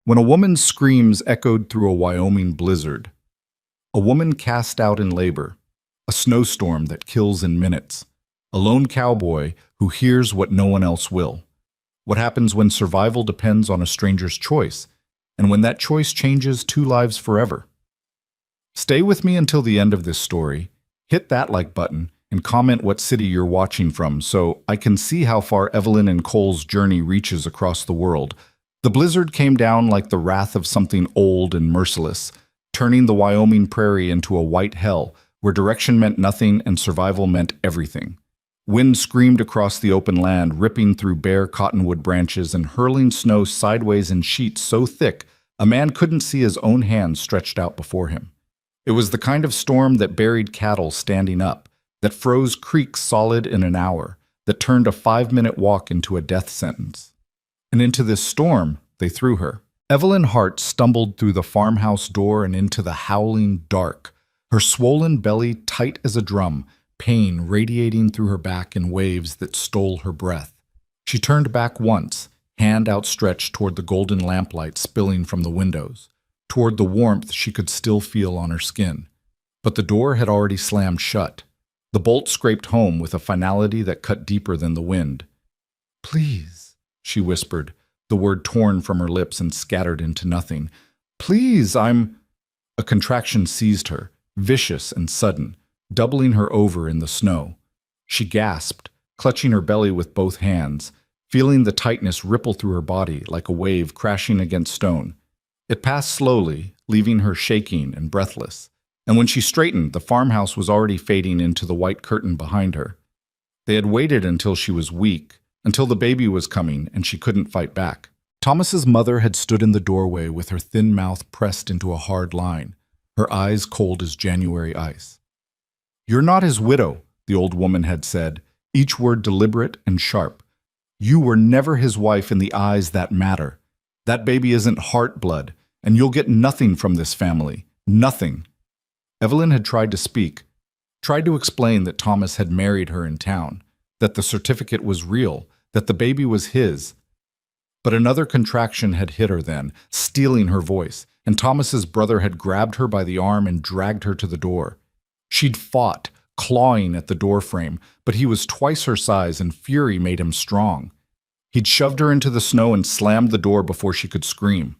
When a woman's screams echoed through a Wyoming blizzard, a woman cast out in labor, a snowstorm that kills in minutes, a lone cowboy who hears what no one else will. What happens when survival depends on a stranger's choice, and when that choice changes two lives forever? Stay with me until the end of this story, hit that like button, and comment what city you're watching from so I can see how far Evelyn and Cole's journey reaches across the world. The blizzard came down like the wrath of something old and merciless, turning the Wyoming prairie into a white hell where direction meant nothing and survival meant everything. Wind screamed across the open land, ripping through bare cottonwood branches and hurling snow sideways in sheets so thick a man couldn't see his own hands stretched out before him. It was the kind of storm that buried cattle standing up, that froze creeks solid in an hour, that turned a 5-minute walk into a death sentence. And into this storm, they threw her. Evelyn Hart stumbled through the farmhouse door and into the howling dark, her swollen belly tight as a drum, pain radiating through her back in waves that stole her breath. She turned back once, hand outstretched toward the golden lamplight spilling from the windows, toward the warmth she could still feel on her skin. But the door had already slammed shut. The bolt scraped home with a finality that cut deeper than the wind. "Please," she whispered, the word torn from her lips and scattered into nothing. "Please, I'm—" A contraction seized her, vicious and sudden, doubling her over in the snow. She gasped, clutching her belly with both hands, feeling the tightness ripple through her body like a wave crashing against stone. It passed slowly, leaving her shaking and breathless, and when she straightened, the farmhouse was already fading into the white curtain behind her. They had waited until she was weak, until the baby was coming and she couldn't fight back. Thomas's mother had stood in the doorway with her thin mouth pressed into a hard line, her eyes cold as January ice. "You're not his widow," the old woman had said, each word deliberate and sharp. "You were never his wife in the eyes that matter. That baby isn't Hart blood, and you'll get nothing from this family. Nothing." Evelyn had tried to speak, tried to explain that Thomas had married her in town, that the certificate was real, that the baby was his. But another contraction had hit her then, stealing her voice, and Thomas's brother had grabbed her by the arm and dragged her to the door. She'd fought, clawing at the doorframe, but he was twice her size and fury made him strong. He'd shoved her into the snow and slammed the door before she could scream.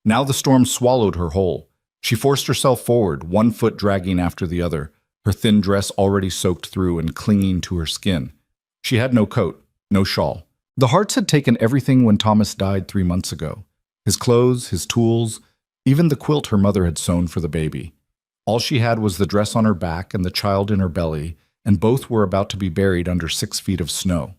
Now the storm swallowed her whole. She forced herself forward, one foot dragging after the other, her thin dress already soaked through and clinging to her skin. She had no coat, no shawl. The Harts had taken everything when Thomas died 3 months ago. His clothes, his tools, even the quilt her mother had sewn for the baby. All she had was the dress on her back and the child in her belly, and both were about to be buried under 6 feet of snow.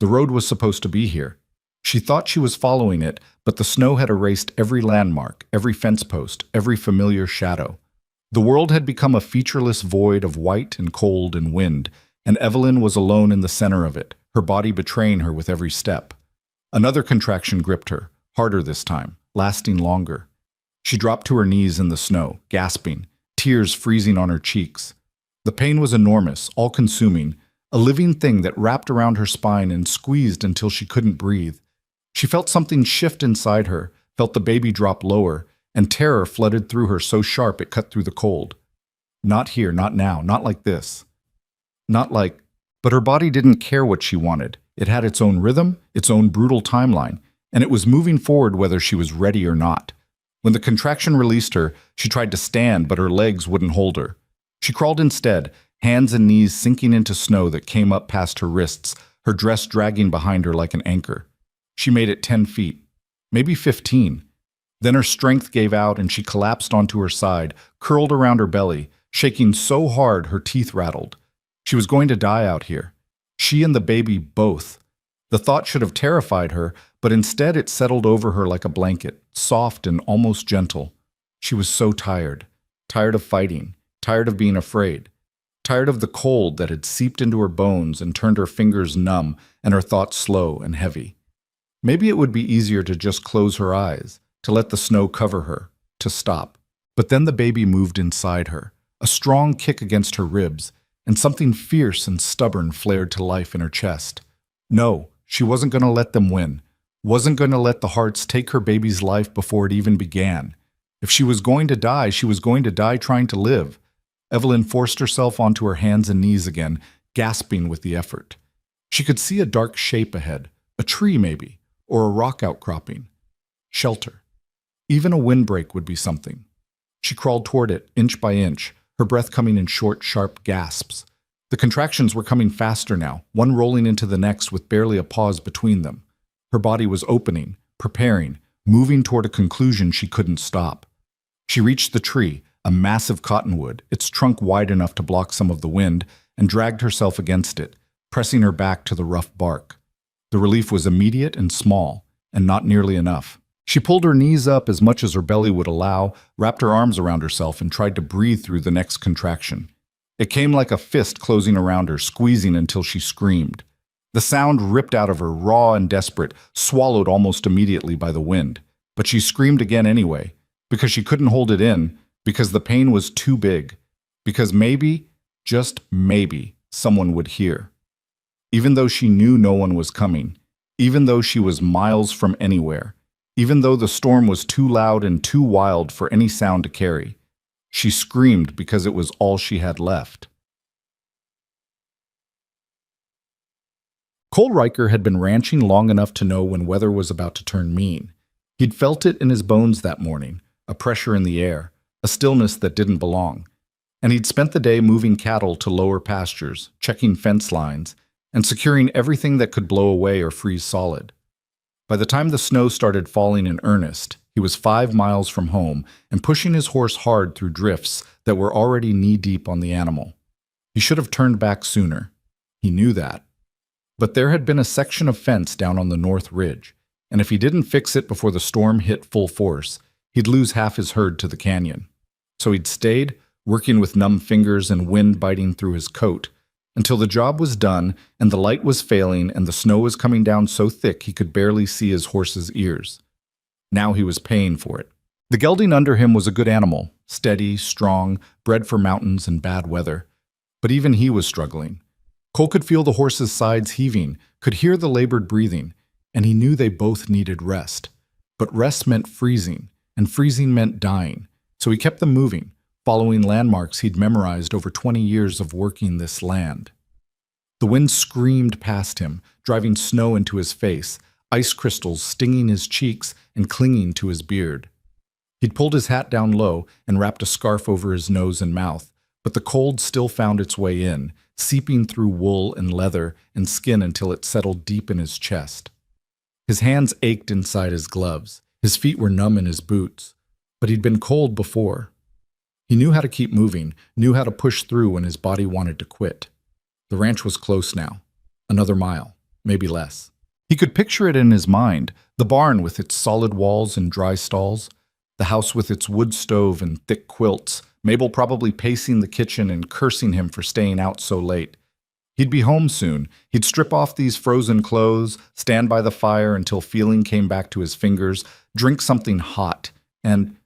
The road was supposed to be here. She thought she was following it, but the snow had erased every landmark, every fence post, every familiar shadow. The world had become a featureless void of white and cold and wind, and Evelyn was alone in the center of it, her body betraying her with every step. Another contraction gripped her, harder this time, lasting longer. She dropped to her knees in the snow, gasping, tears freezing on her cheeks. The pain was enormous, all-consuming, a living thing that wrapped around her spine and squeezed until she couldn't breathe. She felt something shift inside her, felt the baby drop lower, and terror flooded through her so sharp it cut through the cold. Not here, not now, not like this. Not like... But her body didn't care what she wanted. It had its own rhythm, its own brutal timeline, and it was moving forward whether she was ready or not. When the contraction released her, she tried to stand, but her legs wouldn't hold her. She crawled instead, hands and knees sinking into snow that came up past her wrists, her dress dragging behind her like an anchor. She made it 10 feet, maybe 15. Then her strength gave out and she collapsed onto her side, curled around her belly, shaking so hard her teeth rattled. She was going to die out here. She and the baby both. The thought should have terrified her, but instead it settled over her like a blanket, soft and almost gentle. She was so tired, tired of fighting, tired of being afraid, tired of the cold that had seeped into her bones and turned her fingers numb and her thoughts slow and heavy. Maybe it would be easier to just close her eyes, to let the snow cover her, to stop. But then the baby moved inside her, a strong kick against her ribs, and something fierce and stubborn flared to life in her chest. No, she wasn't going to let them win. Wasn't going to let the Harts take her baby's life before it even began. If she was going to die, she was going to die trying to live. Evelyn forced herself onto her hands and knees again, gasping with the effort. She could see a dark shape ahead, a tree maybe, or a rock outcropping. Shelter. Even a windbreak would be something. She crawled toward it, inch by inch, her breath coming in short, sharp gasps. The contractions were coming faster now, one rolling into the next with barely a pause between them. Her body was opening, preparing, moving toward a conclusion she couldn't stop. She reached the tree, a massive cottonwood, its trunk wide enough to block some of the wind, and dragged herself against it, pressing her back to the rough bark. The relief was immediate and small, and not nearly enough. She pulled her knees up as much as her belly would allow, wrapped her arms around herself, and tried to breathe through the next contraction. It came like a fist closing around her, squeezing until she screamed. The sound ripped out of her, raw and desperate, swallowed almost immediately by the wind. But she screamed again anyway, because she couldn't hold it in, because the pain was too big, because maybe, just maybe, someone would hear. Even though she knew no one was coming, even though she was miles from anywhere, even though the storm was too loud and too wild for any sound to carry, she screamed because it was all she had left. Cole Riker had been ranching long enough to know when weather was about to turn mean. He'd felt it in his bones that morning, a pressure in the air, a stillness that didn't belong. And he'd spent the day moving cattle to lower pastures, checking fence lines, and securing everything that could blow away or freeze solid. By the time the snow started falling in earnest, he was 5 miles from home and pushing his horse hard through drifts that were already knee-deep on the animal. He should have turned back sooner. He knew that. But there had been a section of fence down on the north ridge, and if he didn't fix it before the storm hit full force, he'd lose half his herd to the canyon. So he'd stayed, working with numb fingers and wind biting through his coat, until the job was done and the light was failing and the snow was coming down so thick he could barely see his horse's ears. Now he was paying for it. The gelding under him was a good animal, steady, strong, bred for mountains and bad weather. But even he was struggling. Cole could feel the horse's sides heaving, could hear the labored breathing, and he knew they both needed rest. But rest meant freezing, and freezing meant dying, so he kept them moving, following landmarks he'd memorized over 20 years of working this land. The wind screamed past him, driving snow into his face, ice crystals stinging his cheeks and clinging to his beard. He'd pulled his hat down low and wrapped a scarf over his nose and mouth, but the cold still found its way in, seeping through wool and leather and skin until it settled deep in his chest. His hands ached inside his gloves, his feet were numb in his boots, but he'd been cold before. He knew how to keep moving, knew how to push through when his body wanted to quit. The ranch was close now. Another mile, maybe less. He could picture it in his mind, the barn with its solid walls and dry stalls, the house with its wood stove and thick quilts, Mabel probably pacing the kitchen and cursing him for staying out so late. He'd be home soon. He'd strip off these frozen clothes, stand by the fire until feeling came back to his fingers, drink something hot, and...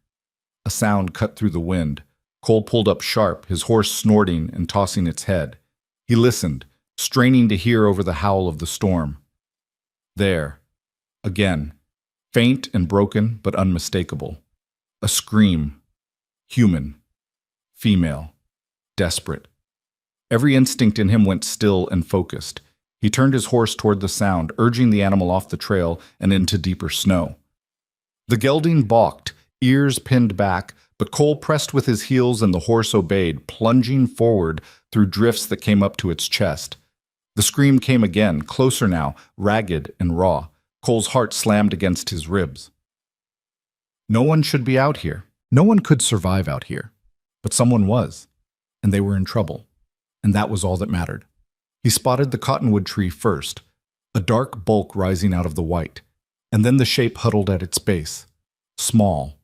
A sound cut through the wind. Cole pulled up sharp, his horse snorting and tossing its head. He listened, straining to hear over the howl of the storm. There. Again. Faint and broken, but unmistakable. A scream. Human. Female. Desperate. Every instinct in him went still and focused. He turned his horse toward the sound, urging the animal off the trail and into deeper snow. The gelding balked, ears pinned back, but Cole pressed with his heels and the horse obeyed, plunging forward through drifts that came up to its chest. The scream came again, closer now, ragged and raw. Cole's heart slammed against his ribs. No one should be out here. No one could survive out here. But someone was, and they were in trouble. And that was all that mattered. He spotted the cottonwood tree first, a dark bulk rising out of the white, and then the shape huddled at its base. Small.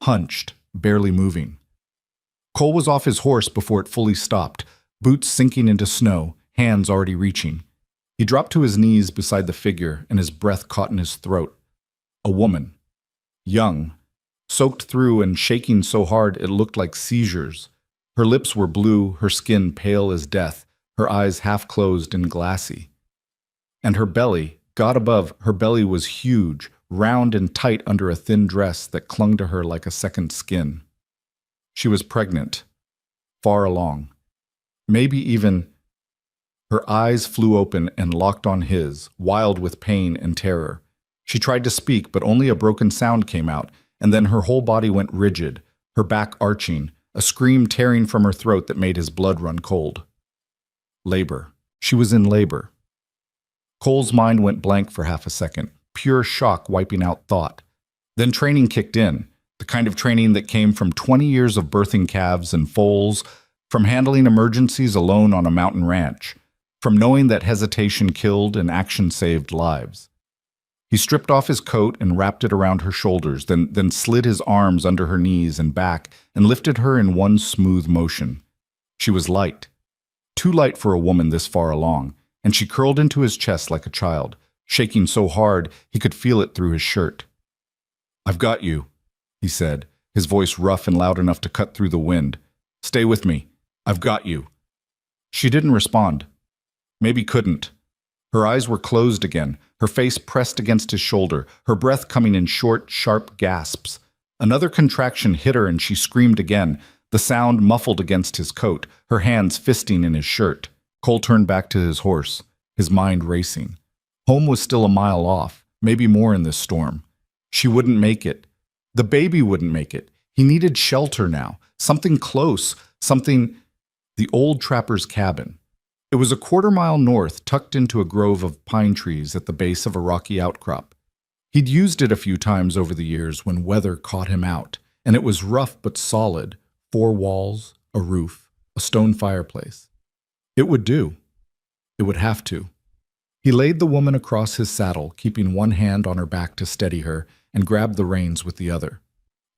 Hunched, barely moving. Cole was off his horse before it fully stopped, boots sinking into snow, hands already reaching. He dropped to his knees beside the figure, and his breath caught in his throat. A woman. Young. Soaked through and shaking so hard it looked like seizures. Her lips were blue, her skin pale as death, her eyes half closed and glassy. And her belly, God above, her belly was huge, round and tight under a thin dress that clung to her like a second skin. She was pregnant, far along. Maybe even... Her eyes flew open and locked on his, wild with pain and terror. She tried to speak, but only a broken sound came out, and then her whole body went rigid, her back arching, a scream tearing from her throat that made his blood run cold. Labor. She was in labor. Cole's mind went blank for half a second, pure shock wiping out thought. Then training kicked in, the kind of training that came from 20 years of birthing calves and foals, from handling emergencies alone on a mountain ranch, from knowing that hesitation killed and action saved lives. He stripped off his coat and wrapped it around her shoulders, then slid his arms under her knees and back and lifted her in one smooth motion. She was light, too light for a woman this far along, and she curled into his chest like a child, shaking so hard he could feel it through his shirt. "I've got you," he said, his voice rough and loud enough to cut through the wind. "Stay with me. I've got you." She didn't respond. Maybe couldn't. Her eyes were closed again, her face pressed against his shoulder, her breath coming in short, sharp gasps. Another contraction hit her and she screamed again, the sound muffled against his coat, her hands fisting in his shirt. Cole turned back to his horse, his mind racing. Home was still a mile off, maybe more in this storm. She wouldn't make it. The baby wouldn't make it. He needed shelter now, something close, something... The old trapper's cabin. It was a quarter-mile north, tucked into a grove of pine trees at the base of a rocky outcrop. He'd used it a few times over the years when weather caught him out, and it was rough but solid, 4 walls, a roof, a stone fireplace. It would do. It would have to. He laid the woman across his saddle, keeping one hand on her back to steady her, and grabbed the reins with the other.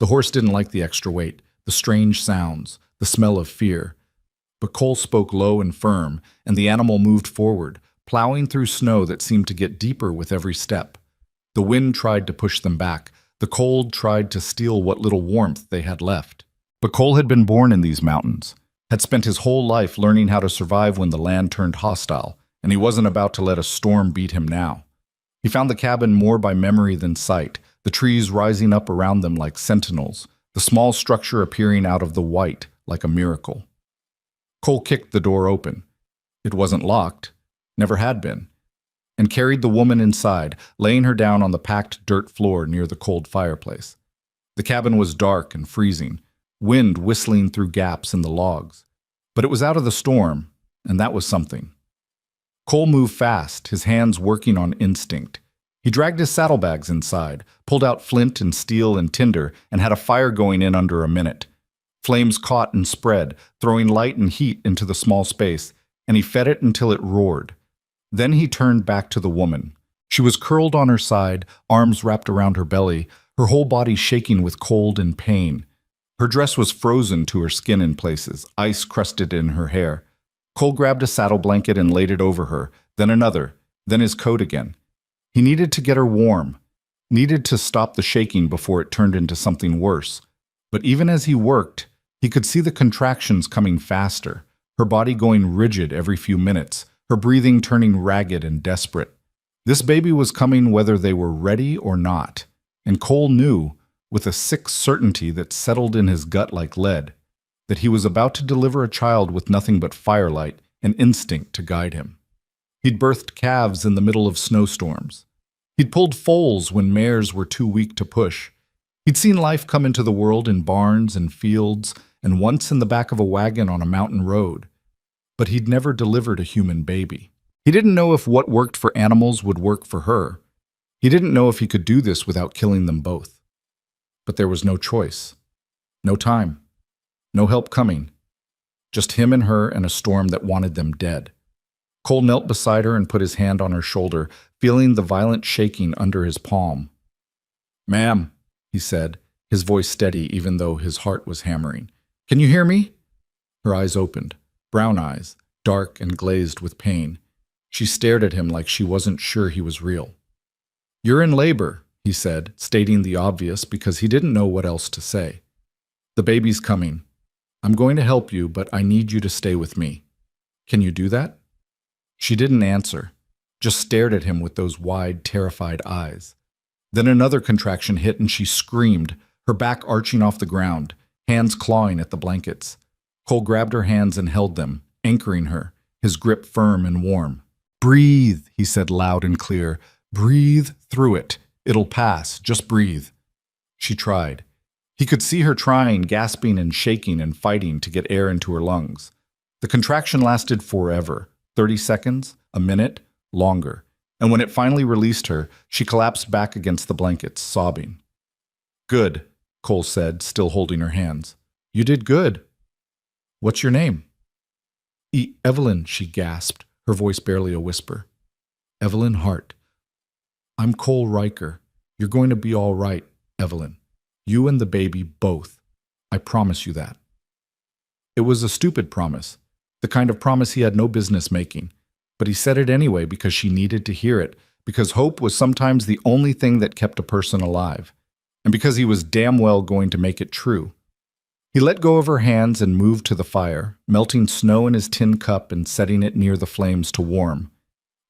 The horse didn't like the extra weight, the strange sounds, the smell of fear. But Cole spoke low and firm, and the animal moved forward, plowing through snow that seemed to get deeper with every step. The wind tried to push them back. The cold tried to steal what little warmth they had left. But Cole had been born in these mountains, had spent his whole life learning how to survive when the land turned hostile, and he wasn't about to let a storm beat him now. He found the cabin more by memory than sight, the trees rising up around them like sentinels, the small structure appearing out of the white like a miracle. Cole kicked the door open. It wasn't locked, never had been, and carried the woman inside, laying her down on the packed dirt floor near the cold fireplace. The cabin was dark and freezing, wind whistling through gaps in the logs. But it was out of the storm, and that was something. Cole moved fast, his hands working on instinct. He dragged his saddlebags inside, pulled out flint and steel and tinder, and had a fire going in under a minute. Flames caught and spread, throwing light and heat into the small space, and he fed it until it roared. Then he turned back to the woman. She was curled on her side, arms wrapped around her belly, her whole body shaking with cold and pain. Her dress was frozen to her skin in places, ice crusted in her hair. Cole grabbed a saddle blanket and laid it over her, then another, then his coat again. He needed to get her warm, needed to stop the shaking before it turned into something worse. But even as he worked, he could see the contractions coming faster, her body going rigid every few minutes, her breathing turning ragged and desperate. This baby was coming whether they were ready or not, and Cole knew, with a sick certainty that settled in his gut like lead, that he was about to deliver a child with nothing but firelight and instinct to guide him. He'd birthed calves in the middle of snowstorms. He'd pulled foals when mares were too weak to push. He'd seen life come into the world in barns and fields, and once in the back of a wagon on a mountain road. But he'd never delivered a human baby. He didn't know if what worked for animals would work for her. He didn't know if he could do this without killing them both. But there was no choice. No time. No help coming. Just him and her and a storm that wanted them dead. Cole knelt beside her and put his hand on her shoulder, feeling the violent shaking under his palm. "Ma'am," he said, his voice steady even though his heart was hammering. "Can you hear me?" Her eyes opened, brown eyes, dark and glazed with pain. She stared at him like she wasn't sure he was real. "You're in labor," he said, stating the obvious because he didn't know what else to say. "The baby's coming. I'm going to help you, but I need you to stay with me. Can you do that?" She didn't answer. just stared at him with those wide, terrified eyes. Then another contraction hit and she screamed, her back arching off the ground, hands clawing at the blankets. Cole grabbed her hands and held them, anchoring her, his grip firm and warm. "Breathe," he said loud and clear. "Breathe through it. It'll pass. Just breathe." She tried. He could see her trying, gasping and shaking and fighting to get air into her lungs. The contraction lasted forever, 30 seconds, a minute, longer. And when it finally released her, she collapsed back against the blankets, sobbing. "Good," Cole said, still holding her hands. "You did good. What's your name?" Evelyn, she gasped, her voice barely a whisper. "Evelyn Hart." "I'm Cole Riker. You're going to be all right, Evelyn. You and the baby both. I promise you that." It was a stupid promise, the kind of promise he had no business making. But he said it anyway because she needed to hear it, because hope was sometimes the only thing that kept a person alive, and because he was damn well going to make it true. He let go of her hands and moved to the fire, melting snow in his tin cup and setting it near the flames to warm.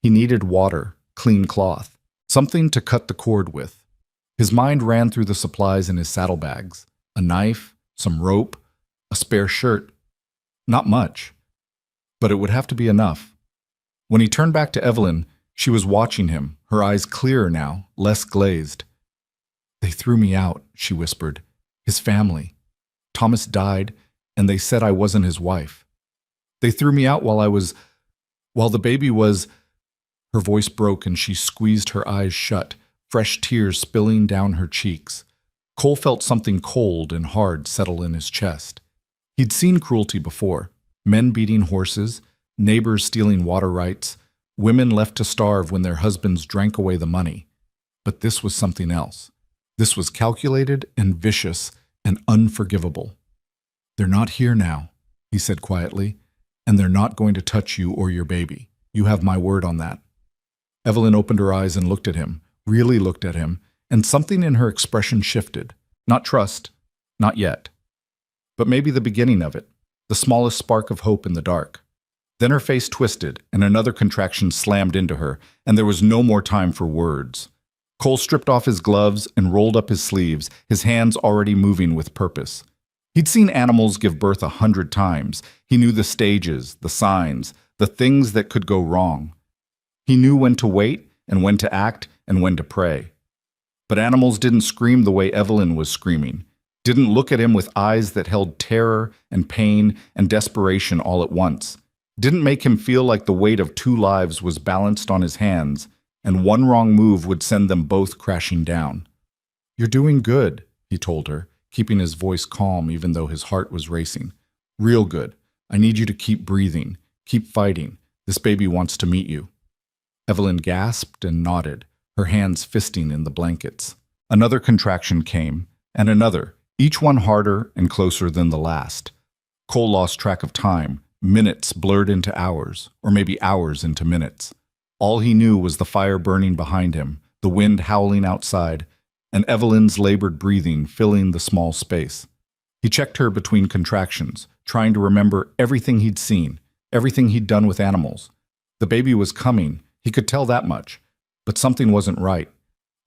He needed water, clean cloth, something to cut the cord with. His mind ran through the supplies in his saddlebags, a knife, some rope, a spare shirt. Not much, but it would have to be enough. When he turned back to Evelyn, she was watching him, her eyes clearer now, less glazed. "They threw me out," she whispered. "His family. Thomas died, and they said I wasn't his wife. They threw me out while the baby was—" Her voice broke and she squeezed her eyes shut, fresh tears spilling down her cheeks. Cole felt something cold and hard settle in his chest. He'd seen cruelty before, men beating horses, neighbors stealing water rights, women left to starve when their husbands drank away the money. But this was something else. This was calculated and vicious and unforgivable. "They're not here now," he said quietly, "and they're not going to touch you or your baby. You have my word on that." Evelyn opened her eyes and looked at him, really looked at him, and something in her expression shifted. Not trust, not yet. But maybe the beginning of it, the smallest spark of hope in the dark. Then her face twisted, and another contraction slammed into her, and there was no more time for words. Cole stripped off his gloves and rolled up his sleeves, his hands already moving with purpose. He'd seen animals give birth 100 times. He knew the stages, the signs, the things that could go wrong. He knew when to wait and when to act and when to pray. But animals didn't scream the way Evelyn was screaming, didn't look at him with eyes that held terror and pain and desperation all at once, didn't make him feel like the weight of 2 lives was balanced on his hands, and one wrong move would send them both crashing down. "You're doing good," he told her, keeping his voice calm even though his heart was racing. "Real good. I need you to keep breathing, keep fighting. This baby wants to meet you." Evelyn gasped and nodded, her hands fisting in the blankets. Another contraction came, and another, each one harder and closer than the last. Cole lost track of time. Minutes blurred into hours, or maybe hours into minutes. All he knew was the fire burning behind him, the wind howling outside, and Evelyn's labored breathing filling the small space. He checked her between contractions, trying to remember everything he'd seen, everything he'd done with animals. The baby was coming, he could tell that much, but something wasn't right.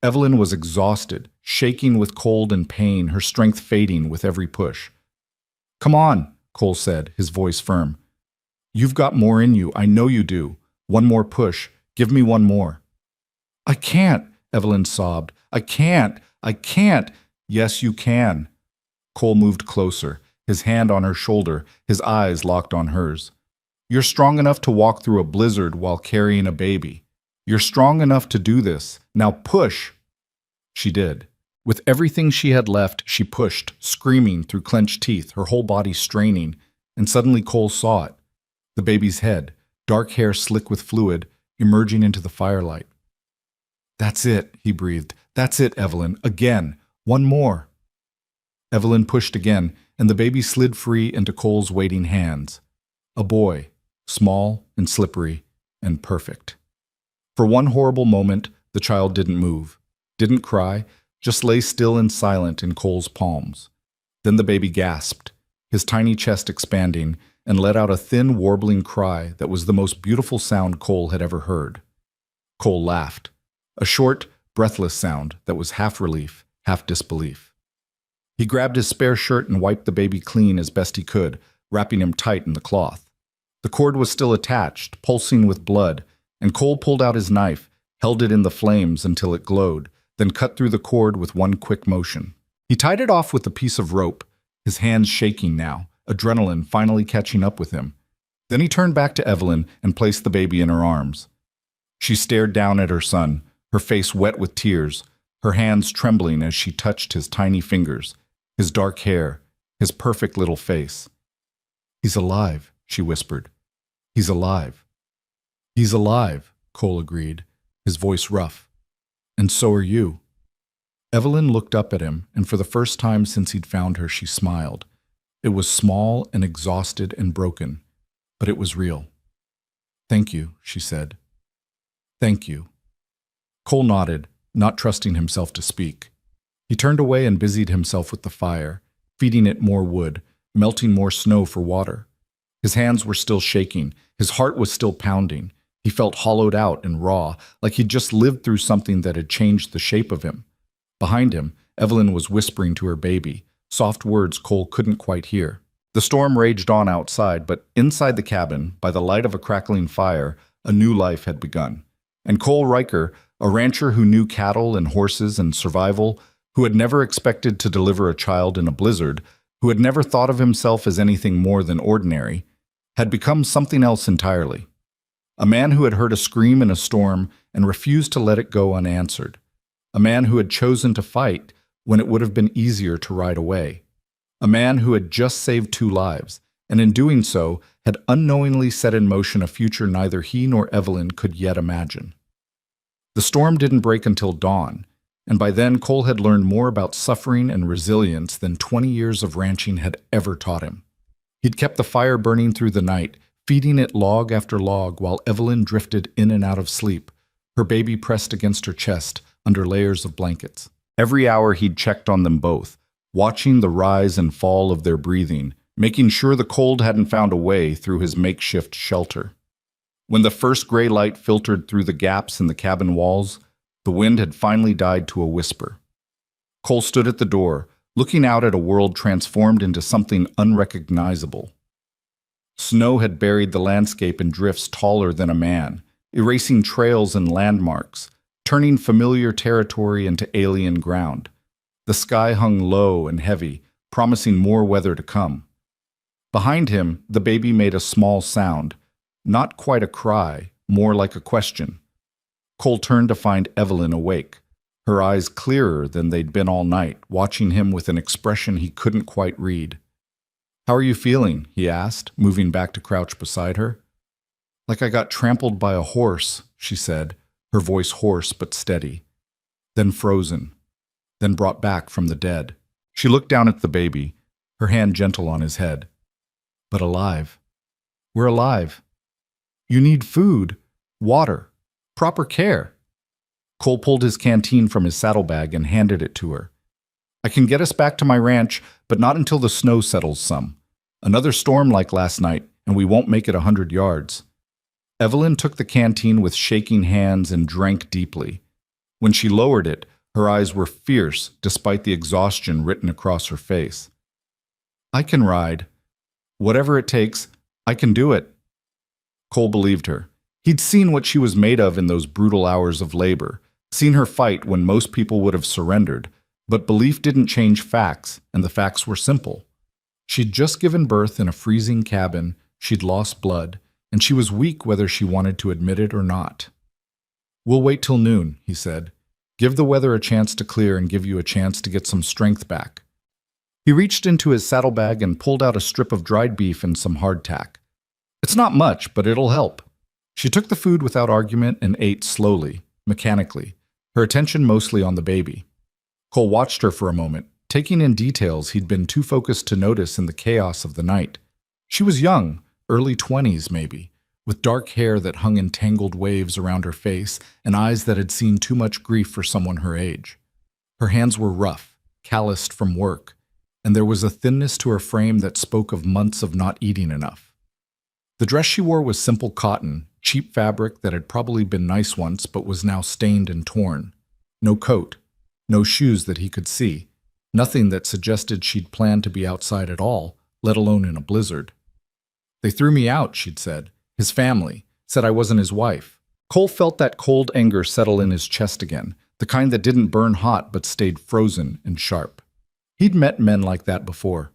Evelyn was exhausted, shaking with cold and pain, her strength fading with every push. "Come on," Cole said, his voice firm. "You've got more in you, I know you do. One more push. Give me one more." "I can't," Evelyn sobbed. I can't. "Yes, you can." Cole moved closer, his hand on her shoulder, his eyes locked on hers. "You're strong enough to walk through a blizzard while carrying a baby. You're strong enough to do this. Now push." She did. With everything she had left, she pushed, screaming through clenched teeth, her whole body straining, and suddenly Cole saw it. The baby's head, dark hair slick with fluid, emerging into the firelight. "That's it," he breathed. "That's it, Evelyn. Again. One more." Evelyn pushed again, and the baby slid free into Cole's waiting hands. A boy, small and slippery and perfect. For one horrible moment, the child didn't move, didn't cry, just lay still and silent in Cole's palms. Then the baby gasped, his tiny chest expanding, and let out a thin, warbling cry that was the most beautiful sound Cole had ever heard. Cole laughed. A short, breathless sound that was half relief, half disbelief. He grabbed his spare shirt and wiped the baby clean as best he could, wrapping him tight in the cloth. The cord was still attached, pulsing with blood, and Cole pulled out his knife, held it in the flames until it glowed, then cut through the cord with one quick motion. He tied it off with a piece of rope, his hands shaking now, adrenaline finally catching up with him. Then he turned back to Evelyn and placed the baby in her arms. She stared down at her son, her face wet with tears, her hands trembling as she touched his tiny fingers, his dark hair, his perfect little face. "He's alive," she whispered. "He's alive." "He's alive," Cole agreed, his voice rough. "And so are you." Evelyn looked up at him, and for the first time since he'd found her, she smiled. It was small and exhausted and broken, but it was real. "Thank you," she said. "Thank you." Cole nodded, not trusting himself to speak. He turned away and busied himself with the fire, feeding it more wood, melting more snow for water. His hands were still shaking, his heart was still pounding. He felt hollowed out and raw, like he'd just lived through something that had changed the shape of him. Behind him, Evelyn was whispering to her baby, soft words Cole couldn't quite hear. The storm raged on outside, but inside the cabin, by the light of a crackling fire, a new life had begun. And Cole Riker, a rancher who knew cattle and horses and survival, who had never expected to deliver a child in a blizzard, who had never thought of himself as anything more than ordinary, had become something else entirely. A man who had heard a scream in a storm and refused to let it go unanswered. A man who had chosen to fight when it would have been easier to ride away. A man who had just saved 2 lives, and in doing so had unknowingly set in motion a future neither he nor Evelyn could yet imagine. The storm didn't break until dawn, and by then Cole had learned more about suffering and resilience than 20 years of ranching had ever taught him. He'd kept the fire burning through the night, feeding it log after log while Evelyn drifted in and out of sleep, her baby pressed against her chest under layers of blankets. Every hour he'd checked on them both, watching the rise and fall of their breathing, making sure the cold hadn't found a way through his makeshift shelter. When the first gray light filtered through the gaps in the cabin walls, the wind had finally died to a whisper. Cole stood at the door, looking out at a world transformed into something unrecognizable. Snow had buried the landscape in drifts taller than a man, erasing trails and landmarks, turning familiar territory into alien ground. The sky hung low and heavy, promising more weather to come. Behind him, the baby made a small sound, not quite a cry, more like a question. Cole turned to find Evelyn awake, her eyes clearer than they'd been all night, watching him with an expression he couldn't quite read. "How are you feeling?" he asked, moving back to crouch beside her. "Like I got trampled by a horse," she said, her voice hoarse but steady. Then frozen, then brought back from the dead. She looked down at the baby, her hand gentle on his head. "But alive. We're alive. You need food, water, proper care." Cole pulled his canteen from his saddlebag and handed it to her. "I can get us back to my ranch, but not until the snow settles some. Another storm like last night, and we won't make it 100 yards. Evelyn took the canteen with shaking hands and drank deeply. When she lowered it, her eyes were fierce despite the exhaustion written across her face. "I can ride. Whatever it takes, I can do it." Cole believed her. He'd seen what she was made of in those brutal hours of labor, seen her fight when most people would have surrendered, but belief didn't change facts, and the facts were simple. She'd just given birth in a freezing cabin, she'd lost blood, and she was weak whether she wanted to admit it or not. "We'll wait till noon," he said. "Give the weather a chance to clear and give you a chance to get some strength back." He reached into his saddlebag and pulled out a strip of dried beef and some hardtack. "It's not much, but it'll help." She took the food without argument and ate slowly, mechanically, her attention mostly on the baby. Cole watched her for a moment, taking in details he'd been too focused to notice in the chaos of the night. She was young, early 20s maybe, with dark hair that hung in tangled waves around her face and eyes that had seen too much grief for someone her age. Her hands were rough, calloused from work, and there was a thinness to her frame that spoke of months of not eating enough. The dress she wore was simple cotton, cheap fabric that had probably been nice once but was now stained and torn. No coat, no shoes that he could see, nothing that suggested she'd planned to be outside at all, let alone in a blizzard. "They threw me out," she'd said. "His family said I wasn't his wife." Cole felt that cold anger settle in his chest again, the kind that didn't burn hot but stayed frozen and sharp. He'd met men like that before.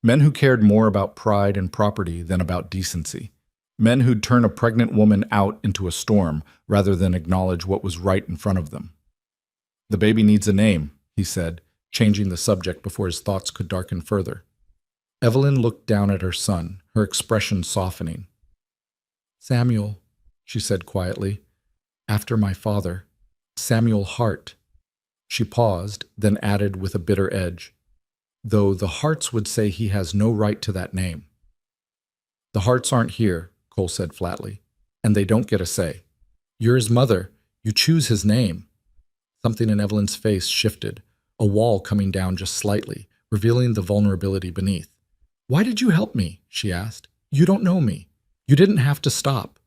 Men who cared more about pride and property than about decency. Men who'd turn a pregnant woman out into a storm rather than acknowledge what was right in front of them. "The baby needs a name," he said, changing the subject before his thoughts could darken further. Evelyn looked down at her son, her expression softening. "Samuel," she said quietly, "after my father, Samuel Hart." She paused, then added with a bitter edge, "Though the Harts would say he has no right to that name." "The Harts aren't here," Cole said flatly, "and they don't get a say. You're his mother. You choose his name." Something in Evelyn's face shifted, a wall coming down just slightly, revealing the vulnerability beneath. "Why did you help me?" she asked. "You don't know me. You didn't have to stop."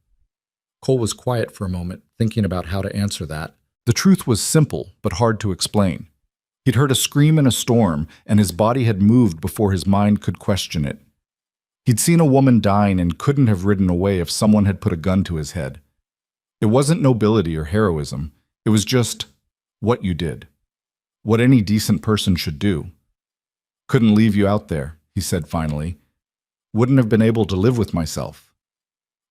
Cole was quiet for a moment, thinking about how to answer that. The truth was simple, but hard to explain. He'd heard a scream in a storm, and his body had moved before his mind could question it. He'd seen a woman dying and couldn't have ridden away if someone had put a gun to his head. It wasn't nobility or heroism. It was just what you did. What any decent person should do. "Couldn't leave you out there," he said finally. "Wouldn't have been able to live with myself."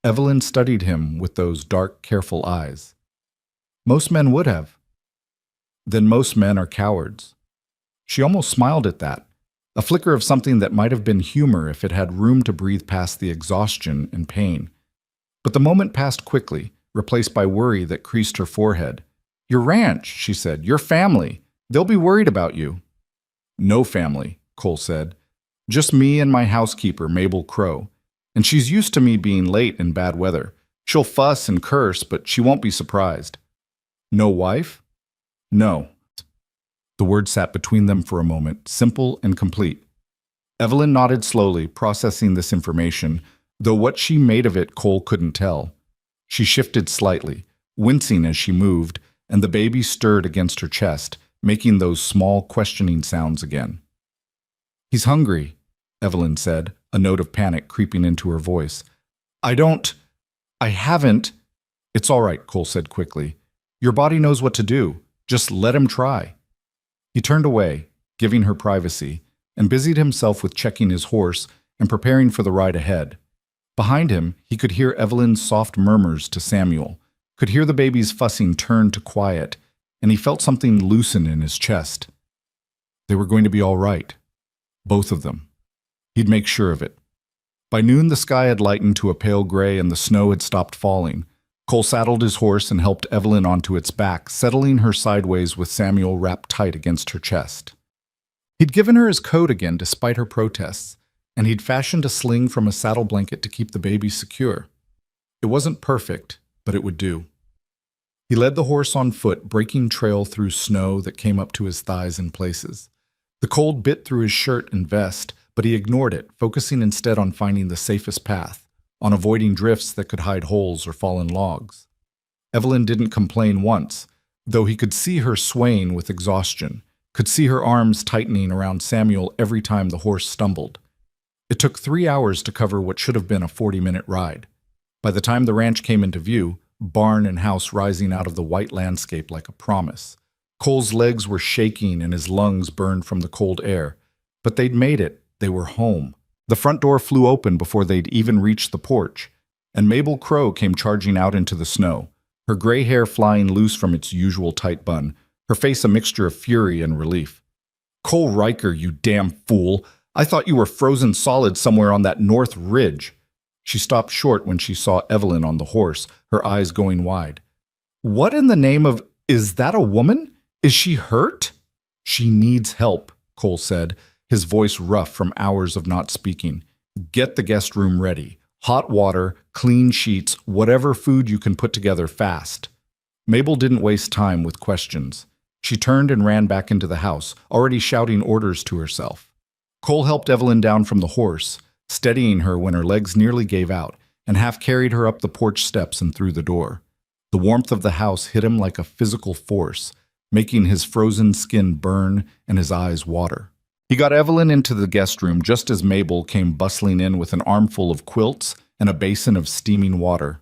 Evelyn studied him with those dark, careful eyes. "Most men would have." "Then most men are cowards." She almost smiled at that, a flicker of something that might have been humor if it had room to breathe past the exhaustion and pain. But the moment passed quickly, replaced by worry that creased her forehead. "Your ranch," she said, "your family. They'll be worried about you." "No family," Cole said. "Just me and my housekeeper, Mabel Crow. And she's used to me being late in bad weather. She'll fuss and curse, but she won't be surprised." "No wife?" "No." The word sat between them for a moment, simple and complete. Evelyn nodded slowly, processing this information, though what she made of it Cole couldn't tell. She shifted slightly, wincing as she moved, and the baby stirred against her chest, making those small questioning sounds again. "He's hungry," Evelyn said, a note of panic creeping into her voice. I haven't." "It's all right," Cole said quickly. "Your body knows what to do. Just let him try." He turned away, giving her privacy, and busied himself with checking his horse and preparing for the ride ahead. Behind him, he could hear Evelyn's soft murmurs to Samuel, could hear the baby's fussing turn to quiet, and he felt something loosen in his chest. They were going to be all right. Both of them. He'd make sure of it. By noon, the sky had lightened to a pale gray and the snow had stopped falling. Cole saddled his horse and helped Evelyn onto its back, settling her sideways with Samuel wrapped tight against her chest. He'd given her his coat again despite her protests, and he'd fashioned a sling from a saddle blanket to keep the baby secure. It wasn't perfect, but it would do. He led the horse on foot, breaking trail through snow that came up to his thighs in places. The cold bit through his shirt and vest, but he ignored it, focusing instead on finding the safest path, on avoiding drifts that could hide holes or fallen logs. Evelyn didn't complain once, though he could see her swaying with exhaustion, could see her arms tightening around Samuel every time the horse stumbled. It took 3 hours to cover what should have been a 40-minute ride. By the time the ranch came into view, barn and house rising out of the white landscape like a promise. Cole's legs were shaking and his lungs burned from the cold air. But they'd made it. They were home. The front door flew open before they'd even reached the porch, and Mabel Crow came charging out into the snow, her gray hair flying loose from its usual tight bun, her face a mixture of fury and relief. "Cole Riker, you damn fool! I thought you were frozen solid somewhere on that north ridge." She stopped short when she saw Evelyn on the horse, her eyes going wide. "What in the name of— is that a woman? Is she hurt?" "She needs help," Cole said, his voice rough from hours of not speaking. "Get the guest room ready. Hot water, clean sheets, whatever food you can put together fast." Mabel didn't waste time with questions. She turned and ran back into the house, already shouting orders to herself. Cole helped Evelyn down from the horse, steadying her when her legs nearly gave out, and half carried her up the porch steps and through the door. The warmth of the house hit him like a physical force, making his frozen skin burn and his eyes water. He got Evelyn into the guest room just as Mabel came bustling in with an armful of quilts and a basin of steaming water.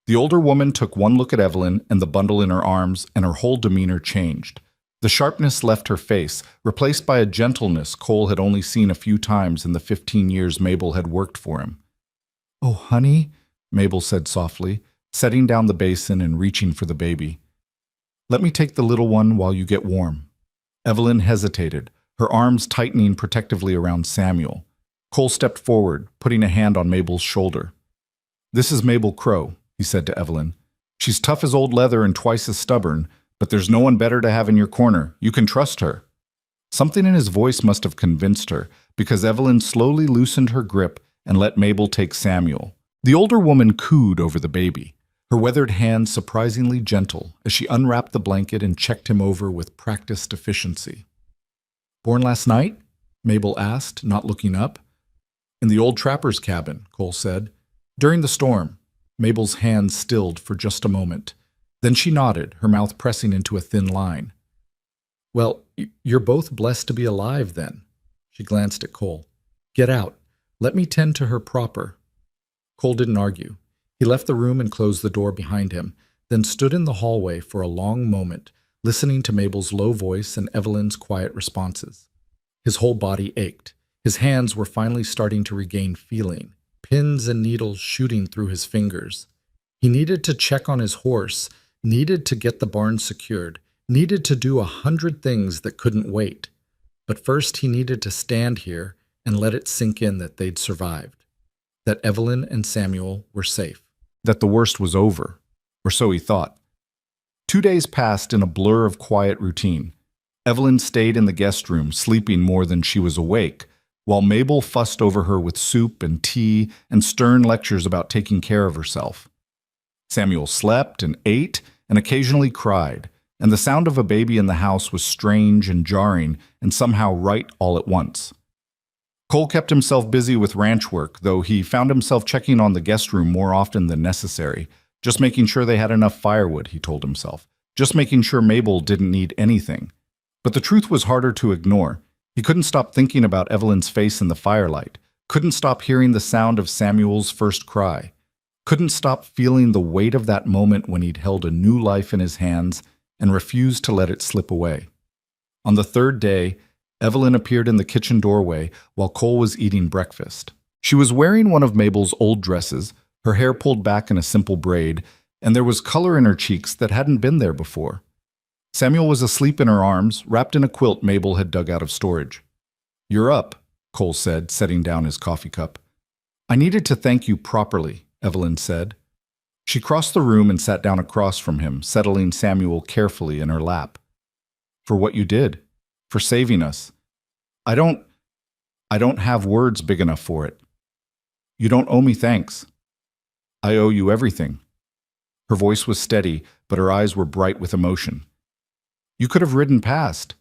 The older woman took one look at Evelyn and the bundle in her arms, and her whole demeanor changed. The sharpness left her face, replaced by a gentleness Cole had only seen a few times in the 15 years Mabel had worked for him. "Oh, honey," Mabel said softly, setting down the basin and reaching for the baby. "Let me take the little one while you get warm." Evelyn hesitated, her arms tightening protectively around Samuel. Cole stepped forward, putting a hand on Mabel's shoulder. "This is Mabel Crow," he said to Evelyn. "She's tough as old leather and twice as stubborn, but there's no one better to have in your corner. You can trust her." Something in his voice must have convinced her, because Evelyn slowly loosened her grip and let Mabel take Samuel. The older woman cooed over the baby, her weathered hands surprisingly gentle as she unwrapped the blanket and checked him over with practiced efficiency. "Born last night?" Mabel asked, not looking up. "In the old trapper's cabin," Cole said. "During the storm." Mabel's hands stilled for just a moment. Then she nodded, her mouth pressing into a thin line. "Well, you're both blessed to be alive, then." She glanced at Cole. "Get out. Let me tend to her proper." Cole didn't argue. He left the room and closed the door behind him, then stood in the hallway for a long moment, listening to Mabel's low voice and Evelyn's quiet responses. His whole body ached. His hands were finally starting to regain feeling, pins and needles shooting through his fingers. He needed to check on his horse, needed to get the barn secured, needed to do 100 things that couldn't wait. But first he needed to stand here and let it sink in that they'd survived, that Evelyn and Samuel were safe, that the worst was over, or so he thought. 2 days passed in a blur of quiet routine. Evelyn stayed in the guest room, sleeping more than she was awake, while Mabel fussed over her with soup and tea and stern lectures about taking care of herself. Samuel slept and ate and occasionally cried, and the sound of a baby in the house was strange and jarring and somehow right all at once. Cole kept himself busy with ranch work, though he found himself checking on the guest room more often than necessary, just making sure they had enough firewood, he told himself, just making sure Mabel didn't need anything. But the truth was harder to ignore. He couldn't stop thinking about Evelyn's face in the firelight, couldn't stop hearing the sound of Samuel's first cry, couldn't stop feeling the weight of that moment when he'd held a new life in his hands and refused to let it slip away. On the third day, Evelyn appeared in the kitchen doorway while Cole was eating breakfast. She was wearing one of Mabel's old dresses, her hair pulled back in a simple braid, and there was color in her cheeks that hadn't been there before. Samuel was asleep in her arms, wrapped in a quilt Mabel had dug out of storage. "You're up," Cole said, setting down his coffee cup. "I needed to thank you properly," Evelyn said. She crossed the room and sat down across from him, settling Samuel carefully in her lap. "For what you did. For saving us. I don't have words big enough for it. You don't owe me thanks. I owe you everything." Her voice was steady, but her eyes were bright with emotion. "You could have ridden past.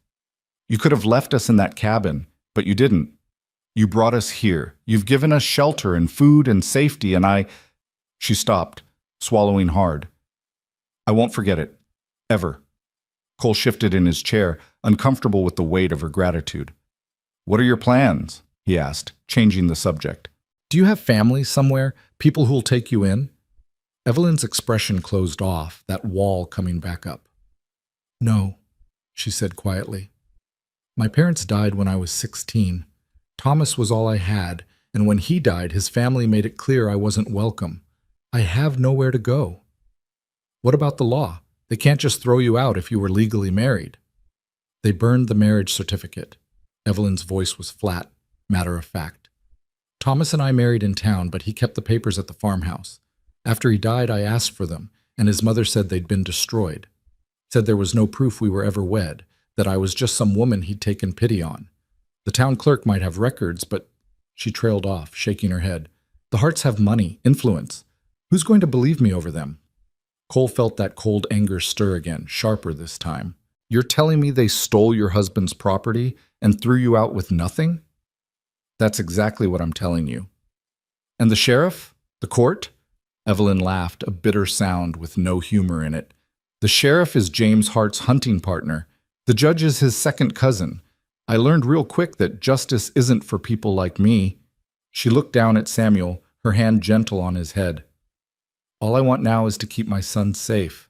You could have left us in that cabin, but you didn't. You brought us here. You've given us shelter and food and safety, and She stopped, swallowing hard. "I won't forget it. Ever." Cole shifted in his chair, uncomfortable with the weight of her gratitude. "What are your plans?" he asked, changing the subject. "Do you have family somewhere? People who'll take you in?" Evelyn's expression closed off, that wall coming back up. "No," she said quietly. "My parents died when I was 16. Thomas was all I had, and when he died, his family made it clear I wasn't welcome. I have nowhere to go." "What about the law? They can't just throw you out if you were legally married." "They burned the marriage certificate." Evelyn's voice was flat, matter of fact. "Thomas and I married in town, but he kept the papers at the farmhouse. After he died, I asked for them, and his mother said they'd been destroyed. Said there was no proof we were ever wed, that I was just some woman he'd taken pity on. The town clerk might have records, but—" She trailed off, shaking her head. "The Harts have money, influence. Who's going to believe me over them?" Cole felt that cold anger stir again, sharper this time. "You're telling me they stole your husband's property and threw you out with nothing?" "That's exactly what I'm telling you." "And the sheriff?" The court? Evelyn laughed, a bitter sound with no humor in it. The sheriff is James Hart's hunting partner. The judge is his second cousin. I learned real quick that justice isn't for people like me. She looked down at Samuel, her hand gentle on his head. All I want now is to keep my son safe.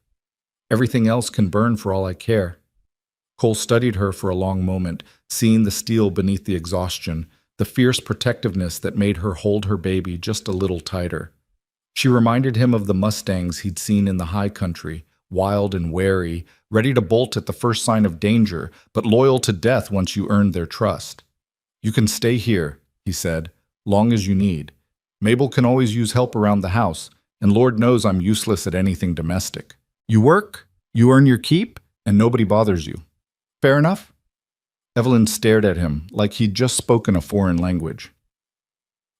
Everything else can burn for all I care. Cole studied her for a long moment, seeing the steel beneath the exhaustion, the fierce protectiveness that made her hold her baby just a little tighter. She reminded him of the Mustangs he'd seen in the high country, wild and wary, ready to bolt at the first sign of danger, but loyal to death once you earned their trust. You can stay here, he said, long as you need. Mabel can always use help around the house, and Lord knows I'm useless at anything domestic. You work, you earn your keep, and nobody bothers you. Fair enough? Evelyn stared at him like he'd just spoken a foreign language.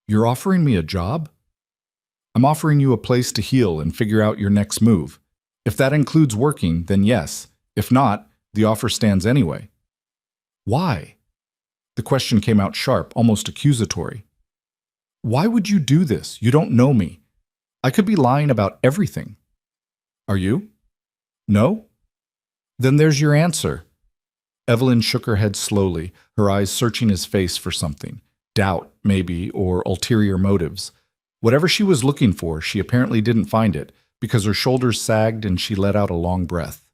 You're offering me a job? I'm offering you a place to heal and figure out your next move. If that includes working, then yes. If not, the offer stands anyway. Why? The question came out sharp, almost accusatory. Why would you do this? You don't know me. I could be lying about everything. Are you? No? Then there's your answer. Evelyn shook her head slowly, her eyes searching his face for something. Doubt, maybe, or ulterior motives. Whatever she was looking for, she apparently didn't find it, because her shoulders sagged and she let out a long breath.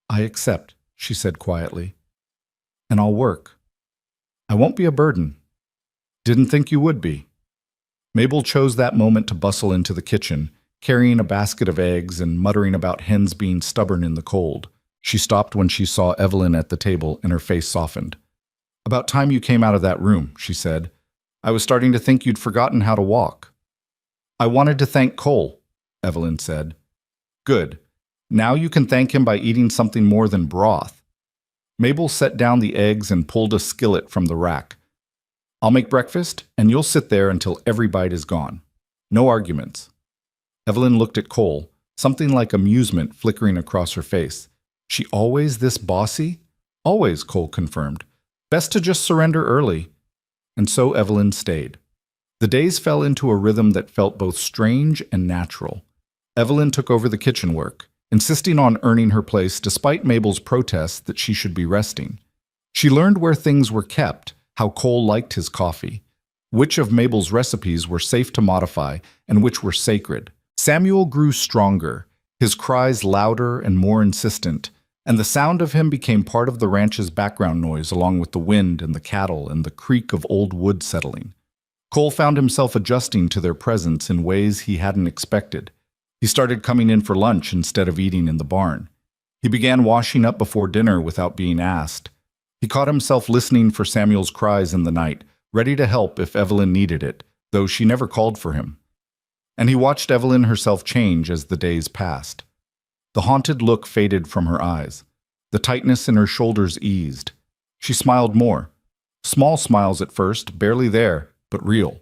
I accept, she said quietly. And I'll work. I won't be a burden. Didn't think you would be. Mabel chose that moment to bustle into the kitchen, carrying a basket of eggs and muttering about hens being stubborn in the cold. She stopped when she saw Evelyn at the table and her face softened. About time you came out of that room, she said. I was starting to think you'd forgotten how to walk. I wanted to thank Cole, Evelyn said. Good. Now you can thank him by eating something more than broth. Mabel set down the eggs and pulled a skillet from the rack. I'll make breakfast, and you'll sit there until every bite is gone. No arguments. Evelyn looked at Cole, something like amusement flickering across her face. She always this bossy? Always, Cole confirmed. Best to just surrender early. And so Evelyn stayed. The days fell into a rhythm that felt both strange and natural. Evelyn took over the kitchen work, insisting on earning her place despite Mabel's protests that she should be resting. She learned where things were kept, how Cole liked his coffee, which of Mabel's recipes were safe to modify and which were sacred. Samuel grew stronger, his cries louder and more insistent, and the sound of him became part of the ranch's background noise along with the wind and the cattle and the creak of old wood settling. Cole found himself adjusting to their presence in ways he hadn't expected. He started coming in for lunch instead of eating in the barn. He began washing up before dinner without being asked. He caught himself listening for Samuel's cries in the night, ready to help if Evelyn needed it, though she never called for him. And he watched Evelyn herself change as the days passed. The haunted look faded from her eyes. The tightness in her shoulders eased. She smiled more. Small smiles at first, barely there, but real.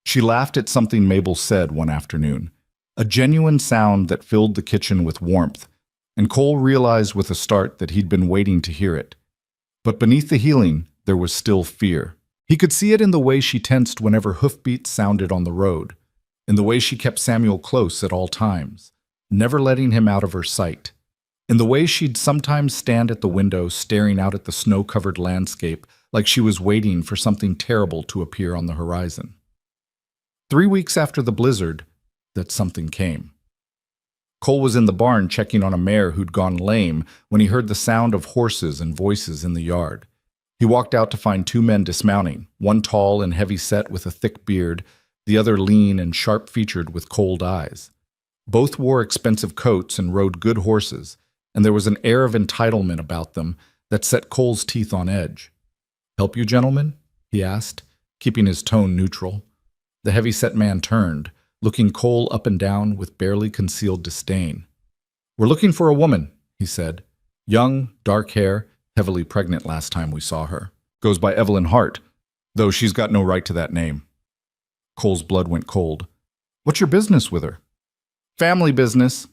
She laughed at something Mabel said one afternoon, a genuine sound that filled the kitchen with warmth, and Cole realized with a start that he'd been waiting to hear it. But beneath the healing, there was still fear. He could see it in the way she tensed whenever hoofbeats sounded on the road, in the way she kept Samuel close at all times, never letting him out of her sight, in the way she'd sometimes stand at the window staring out at the snow-covered landscape like she was waiting for something terrible to appear on the horizon. 3 weeks after the blizzard, that something came. Cole was in the barn checking on a mare who'd gone lame when he heard the sound of horses and voices in the yard. He walked out to find 2 men dismounting, one tall and heavy-set with a thick beard, the other lean and sharp-featured with cold eyes. Both wore expensive coats and rode good horses, and there was an air of entitlement about them that set Cole's teeth on edge. "Help you, gentlemen?" he asked, keeping his tone neutral. The heavy-set man turned, looking Cole up and down with barely concealed disdain. "We're looking for a woman," he said. "Young, dark hair, heavily pregnant last time we saw her. Goes by Evelyn Hart, though she's got no right to that name." Cole's blood went cold. "What's your business with her?" "Family business."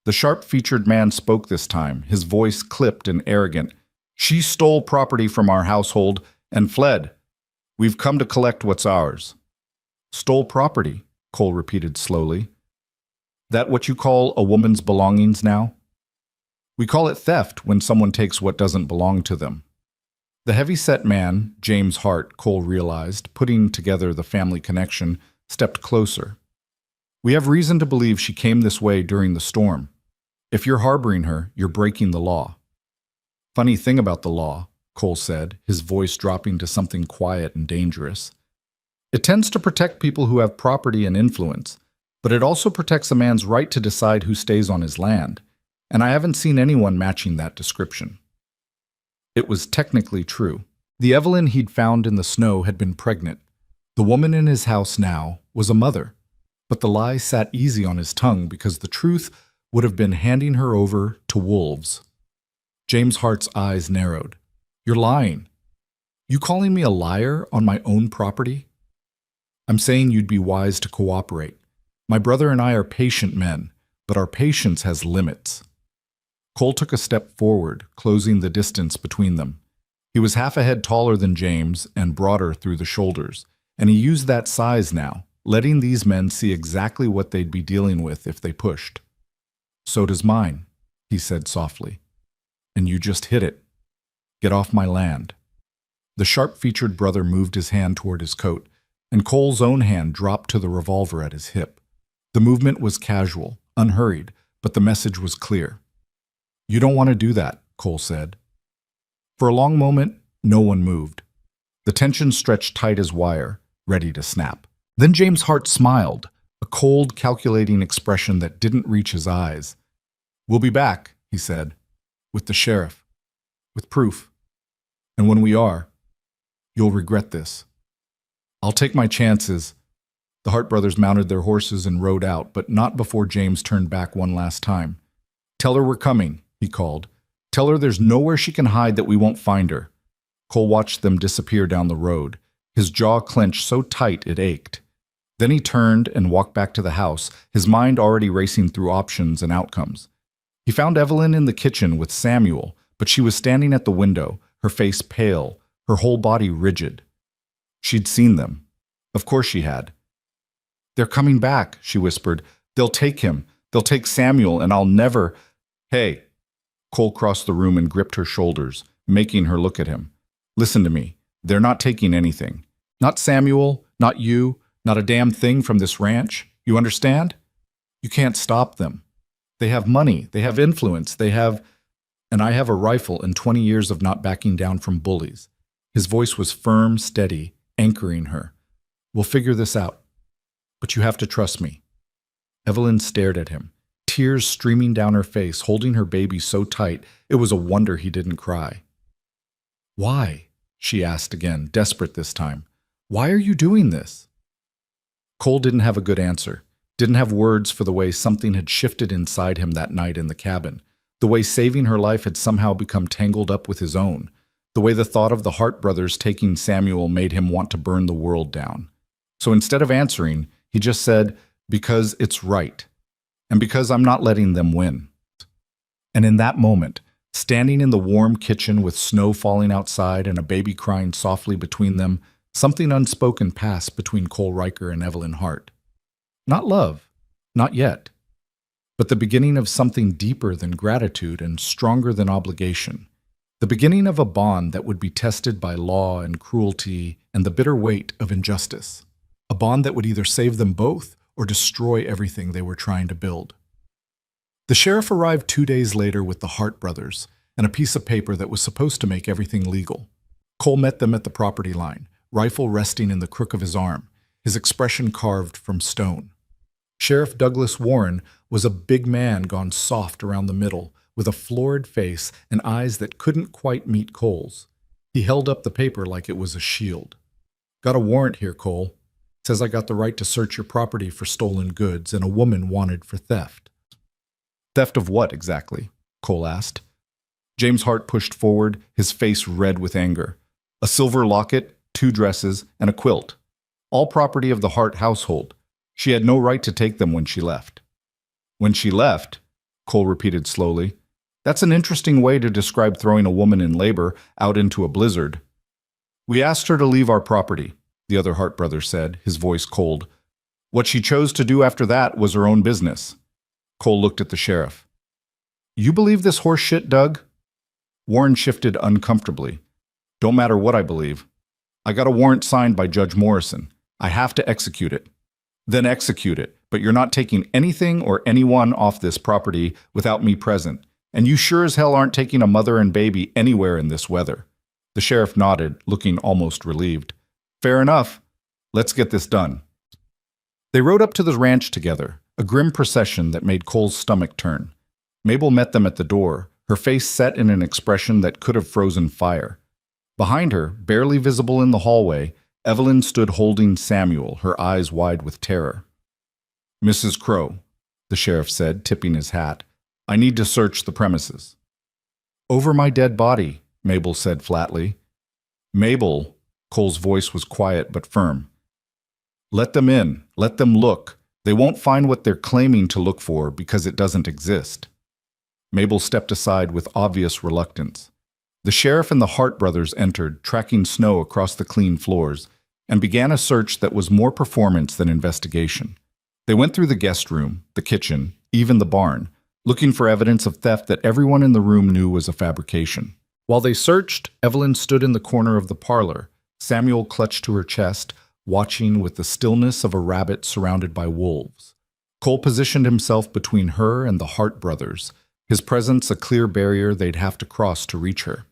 The sharp-featured man spoke this time, his voice clipped and arrogant. "She stole property from our household and fled. We've come to collect what's ours." "Stole property?" Cole repeated slowly. That what you call a woman's belongings now? We call it theft when someone takes what doesn't belong to them. The heavy-set man, James Hart, Cole realized, putting together the family connection, stepped closer. We have reason to believe she came this way during the storm. If you're harboring her, you're breaking the law. Funny thing about the law, Cole said, his voice dropping to something quiet and dangerous. It tends to protect people who have property and influence, but it also protects a man's right to decide who stays on his land, and I haven't seen anyone matching that description. It was technically true. The Evelyn he'd found in the snow had been pregnant. The woman in his house now was a mother, but the lie sat easy on his tongue because the truth would have been handing her over to wolves. James Hart's eyes narrowed. You're lying. You calling me a liar on my own property? I'm saying you'd be wise to cooperate. My brother and I are patient men, but our patience has limits. Cole took a step forward, closing the distance between them. He was half a head taller than James and broader through the shoulders, and he used that size now, letting these men see exactly what they'd be dealing with if they pushed. So does mine, he said softly. And you just hit it. Get off my land. The sharp-featured brother moved his hand toward his coat, and Cole's own hand dropped to the revolver at his hip. The movement was casual, unhurried, but the message was clear. You don't want to do that, Cole said. For a long moment, no one moved. The tension stretched tight as wire, ready to snap. Then James Hart smiled, a cold, calculating expression that didn't reach his eyes. We'll be back, he said, with the sheriff, with proof. And when we are, you'll regret this. I'll take my chances. The Hart brothers mounted their horses and rode out, but not before James turned back one last time. Tell her we're coming, he called. Tell her there's nowhere she can hide that we won't find her. Cole watched them disappear down the road, his jaw clenched so tight it ached. Then he turned and walked back to the house, his mind already racing through options and outcomes. He found Evelyn in the kitchen with Samuel, but she was standing at the window, her face pale, her whole body rigid. She'd seen them. Of course she had. They're coming back, she whispered. They'll take him. They'll take Samuel, and I'll never... Hey. Cole crossed the room and gripped her shoulders, making her look at him. Listen to me. They're not taking anything. Not Samuel, not you, not a damn thing from this ranch. You understand? You can't stop them. They have money. They have influence. They have... And I have a rifle and 20 years of not backing down from bullies. His voice was firm, steady, anchoring her. We'll figure this out. But you have to trust me. Evelyn stared at him, tears streaming down her face, holding her baby so tight it was a wonder he didn't cry. Why? She asked again, desperate this time. Why are you doing this? Cole didn't have a good answer, didn't have words for the way something had shifted inside him that night in the cabin, the way saving her life had somehow become tangled up with his own, the way the thought of the Hart brothers taking Samuel made him want to burn the world down. So instead of answering, he just said, because it's right, and because I'm not letting them win. And in that moment, standing in the warm kitchen with snow falling outside and a baby crying softly between them, something unspoken passed between Cole Riker and Evelyn Hart. Not love, not yet, but the beginning of something deeper than gratitude and stronger than obligation. The beginning of a bond that would be tested by law and cruelty and the bitter weight of injustice. A bond that would either save them both or destroy everything they were trying to build. The sheriff arrived 2 days later with the Hart brothers and a piece of paper that was supposed to make everything legal. Cole met them at the property line, rifle resting in the crook of his arm, his expression carved from stone. Sheriff Douglas Warren was a big man gone soft around the middle, with a florid face and eyes that couldn't quite meet Cole's. He held up the paper like it was a shield. Got a warrant here, Cole. Says I got the right to search your property for stolen goods and a woman wanted for theft. Theft of what, exactly? Cole asked. James Hart pushed forward, his face red with anger. A silver locket, 2 dresses, and a quilt. All property of the Hart household. She had no right to take them when she left. When she left, Cole repeated slowly. That's an interesting way to describe throwing a woman in labor out into a blizzard. We asked her to leave our property, the other Hart brother said, his voice cold. What she chose to do after that was her own business. Cole looked at the sheriff. You believe this horse shit, Doug? Warren shifted uncomfortably. Don't matter what I believe. I got a warrant signed by Judge Morrison. I have to execute it. Then execute it, but you're not taking anything or anyone off this property without me present, and you sure as hell aren't taking a mother and baby anywhere in this weather. The sheriff nodded, looking almost relieved. Fair enough. Let's get this done. They rode up to the ranch together, a grim procession that made Cole's stomach turn. Mabel met them at the door, her face set in an expression that could have frozen fire. Behind her, barely visible in the hallway, Evelyn stood holding Samuel, her eyes wide with terror. Mrs. Crow, the sheriff said, tipping his hat, I need to search the premises. Over my dead body, Mabel said flatly. Mabel, Cole's voice was quiet but firm. Let them in. Let them look. They won't find what they're claiming to look for because it doesn't exist. Mabel stepped aside with obvious reluctance. The sheriff and the Hart brothers entered, tracking snow across the clean floors, and began a search that was more performance than investigation. They went through the guest room, the kitchen, even the barn, looking for evidence of theft that everyone in the room knew was a fabrication. While they searched, Evelyn stood in the corner of the parlor, Samuel clutched to her chest, watching with the stillness of a rabbit surrounded by wolves. Cole positioned himself between her and the Hart brothers, his presence a clear barrier they'd have to cross to reach her.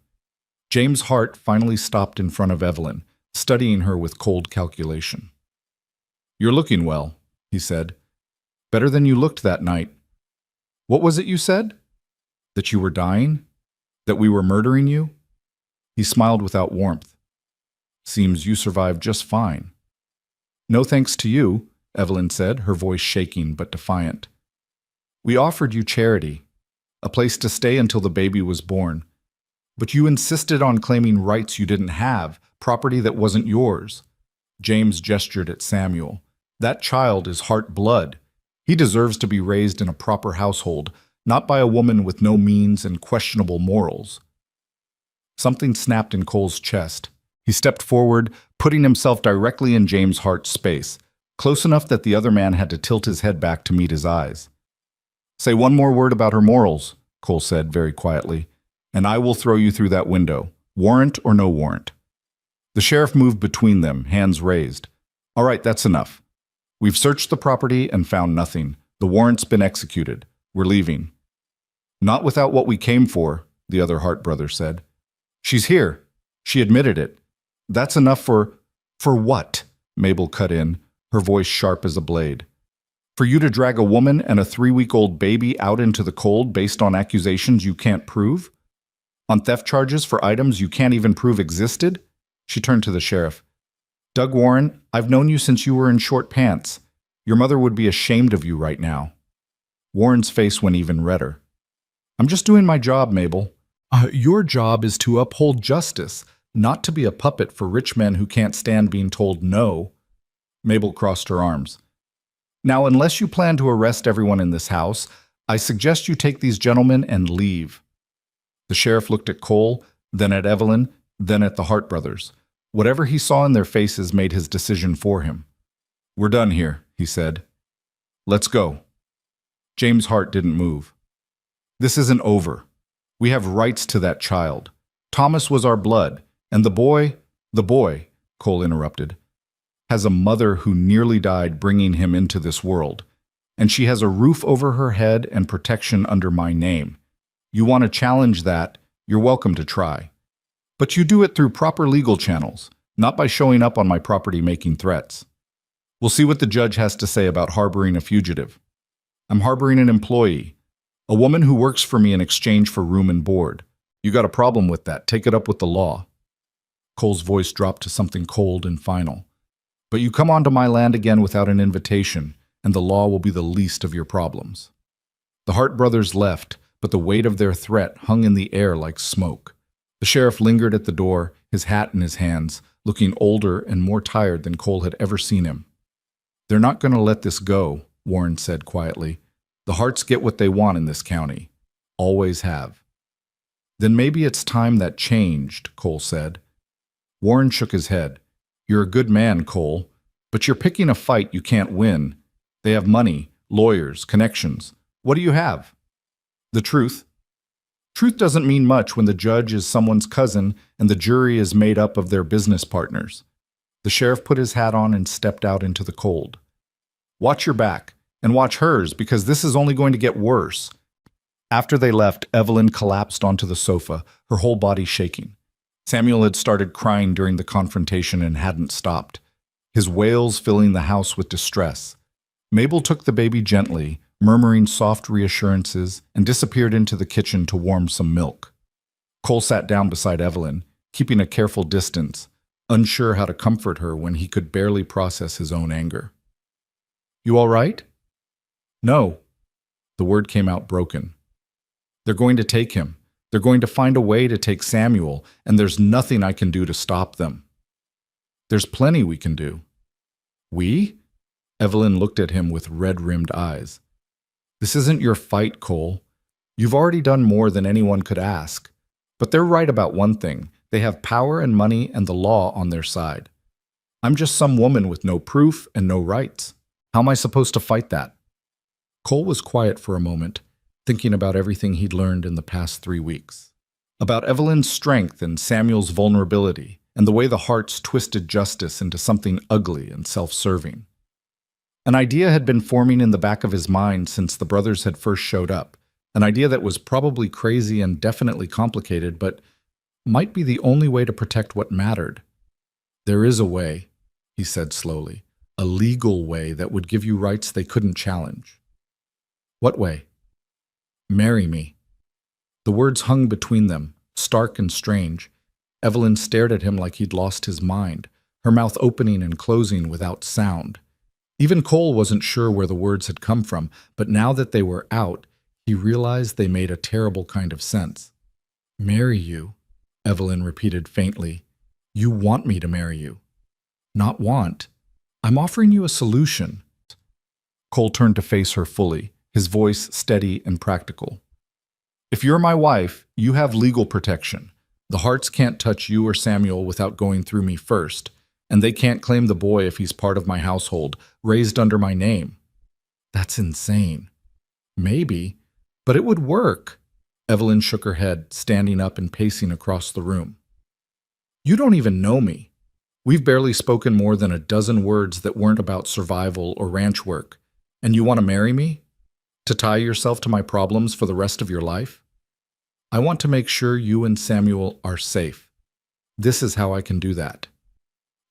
James Hart finally stopped in front of Evelyn, studying her with cold calculation. You're looking well, he said. Better than you looked that night. What was it you said? That you were dying? That we were murdering you? He smiled without warmth. Seems you survived just fine. No thanks to you, Evelyn said, her voice shaking but defiant. We offered you charity, a place to stay until the baby was born. But you insisted on claiming rights you didn't have, property that wasn't yours. James gestured at Samuel. That child is Hart blood. He deserves to be raised in a proper household, not by a woman with no means and questionable morals. Something snapped in Cole's chest. He stepped forward, putting himself directly in James Hart's space, close enough that the other man had to tilt his head back to meet his eyes. Say one more word about her morals, Cole said very quietly, and I will throw you through that window, warrant or no warrant. The sheriff moved between them, hands raised. All right, that's enough. We've searched the property and found nothing. The warrant's been executed. We're leaving. Not without what we came for, the other Hart brother said. She's here. She admitted it. That's enough for what? Mabel cut in, her voice sharp as a blade. For you to drag a woman and a 3-week-old baby out into the cold based on accusations you can't prove? On theft charges for items you can't even prove existed? She turned to the sheriff. Doug Warren, I've known you since you were in short pants. Your mother would be ashamed of you right now. Warren's face went even redder. I'm just doing my job, Mabel. Your job is to uphold justice, not to be a puppet for rich men who can't stand being told no. Mabel crossed her arms. Now, unless you plan to arrest everyone in this house, I suggest you take these gentlemen and leave. The sheriff looked at Cole, then at Evelyn, then at the Hart brothers. Whatever he saw in their faces made his decision for him. We're done here, he said. Let's go. James Hart didn't move. This isn't over. We have rights to that child. Thomas was our blood, and the boy, Cole interrupted, has a mother who nearly died bringing him into this world, and she has a roof over her head and protection under my name. You want to challenge that, you're welcome to try. But you do it through proper legal channels, not by showing up on my property making threats. We'll see what the judge has to say about harboring a fugitive. I'm harboring an employee, a woman who works for me in exchange for room and board. You got a problem with that, take it up with the law. Cole's voice dropped to something cold and final. But you come onto my land again without an invitation, and the law will be the least of your problems. The Hart brothers left, but the weight of their threat hung in the air like smoke. The sheriff lingered at the door, his hat in his hands, looking older and more tired than Cole had ever seen him. They're not going to let this go, Warren said quietly. The Harts get what they want in this county. Always have. Then maybe it's time that changed, Cole said. Warren shook his head. You're a good man, Cole, But you're picking a fight you can't win. They have money, lawyers, connections. What do you have? The truth. Truth doesn't mean much when the judge is someone's cousin and the jury is made up of their business partners. The sheriff put his hat on and stepped out into the cold. Watch your back, and watch hers, because this is only going to get worse. After they left, Evelyn collapsed onto the sofa, her whole body shaking. Samuel had started crying during the confrontation and hadn't stopped, his wails filling the house with distress. Mabel took the baby gently, murmuring soft reassurances, and disappeared into the kitchen to warm some milk. Cole sat down beside Evelyn, keeping a careful distance, unsure how to comfort her when he could barely process his own anger. You all right? No. The word came out broken. They're going to take him. They're going to find a way to take Samuel, and there's nothing I can do to stop them. There's plenty we can do. We? Evelyn looked at him with red-rimmed eyes. This isn't your fight, Cole. You've already done more than anyone could ask. But they're right about one thing. They have power and money and the law on their side. I'm just some woman with no proof and no rights. How am I supposed to fight that? Cole was quiet for a moment, thinking about everything he'd learned in the past 3 weeks. About Evelyn's strength and Samuel's vulnerability, and the way the Harts twisted justice into something ugly and self-serving. An idea had been forming in the back of his mind since the brothers had first showed up, an idea that was probably crazy and definitely complicated, but might be the only way to protect what mattered. There is a way, he said slowly, a legal way that would give you rights they couldn't challenge. What way? Marry me. The words hung between them, stark and strange. Evelyn stared at him like he'd lost his mind, her mouth opening and closing without sound. Even Cole wasn't sure where the words had come from, but now that they were out, he realized they made a terrible kind of sense. Marry you, Evelyn repeated faintly. You want me to marry you. Not want. I'm offering you a solution. Cole turned to face her fully, his voice steady and practical. If you're my wife, you have legal protection. The Harts can't touch you or Samuel without going through me first, and they can't claim the boy if he's part of my household, raised under my name. That's insane. Maybe, but it would work. Evelyn shook her head, standing up and pacing across the room. You don't even know me. We've barely spoken more than a dozen words that weren't about survival or ranch work, and you want to marry me? To tie yourself to my problems for the rest of your life? I want to make sure you and Samuel are safe. This is how I can do that.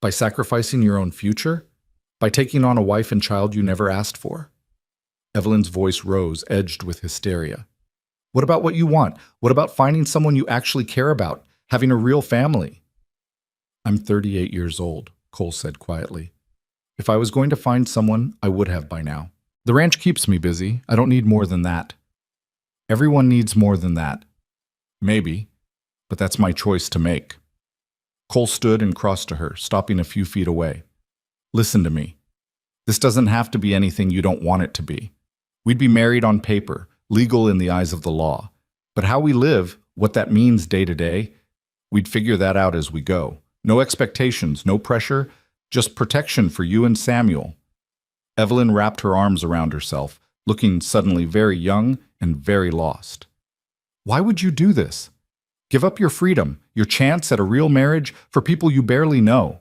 By sacrificing your own future? By taking on a wife and child you never asked for? Evelyn's voice rose, edged with hysteria. What about what you want? What about finding someone you actually care about, having a real family? I'm 38 years old, Cole said quietly. If I was going to find someone, I would have by now. The ranch keeps me busy. I don't need more than that. Everyone needs more than that. Maybe, but that's my choice to make. Cole stood and crossed to her, stopping a few feet away. Listen to me. This doesn't have to be anything you don't want it to be. We'd be married on paper, legal in the eyes of the law. But how we live, what that means day to day, we'd figure that out as we go. No expectations, no pressure, just protection for you and Samuel. Evelyn wrapped her arms around herself, looking suddenly very young and very lost. Why would you do this? Give up your freedom, your chance at a real marriage for people you barely know.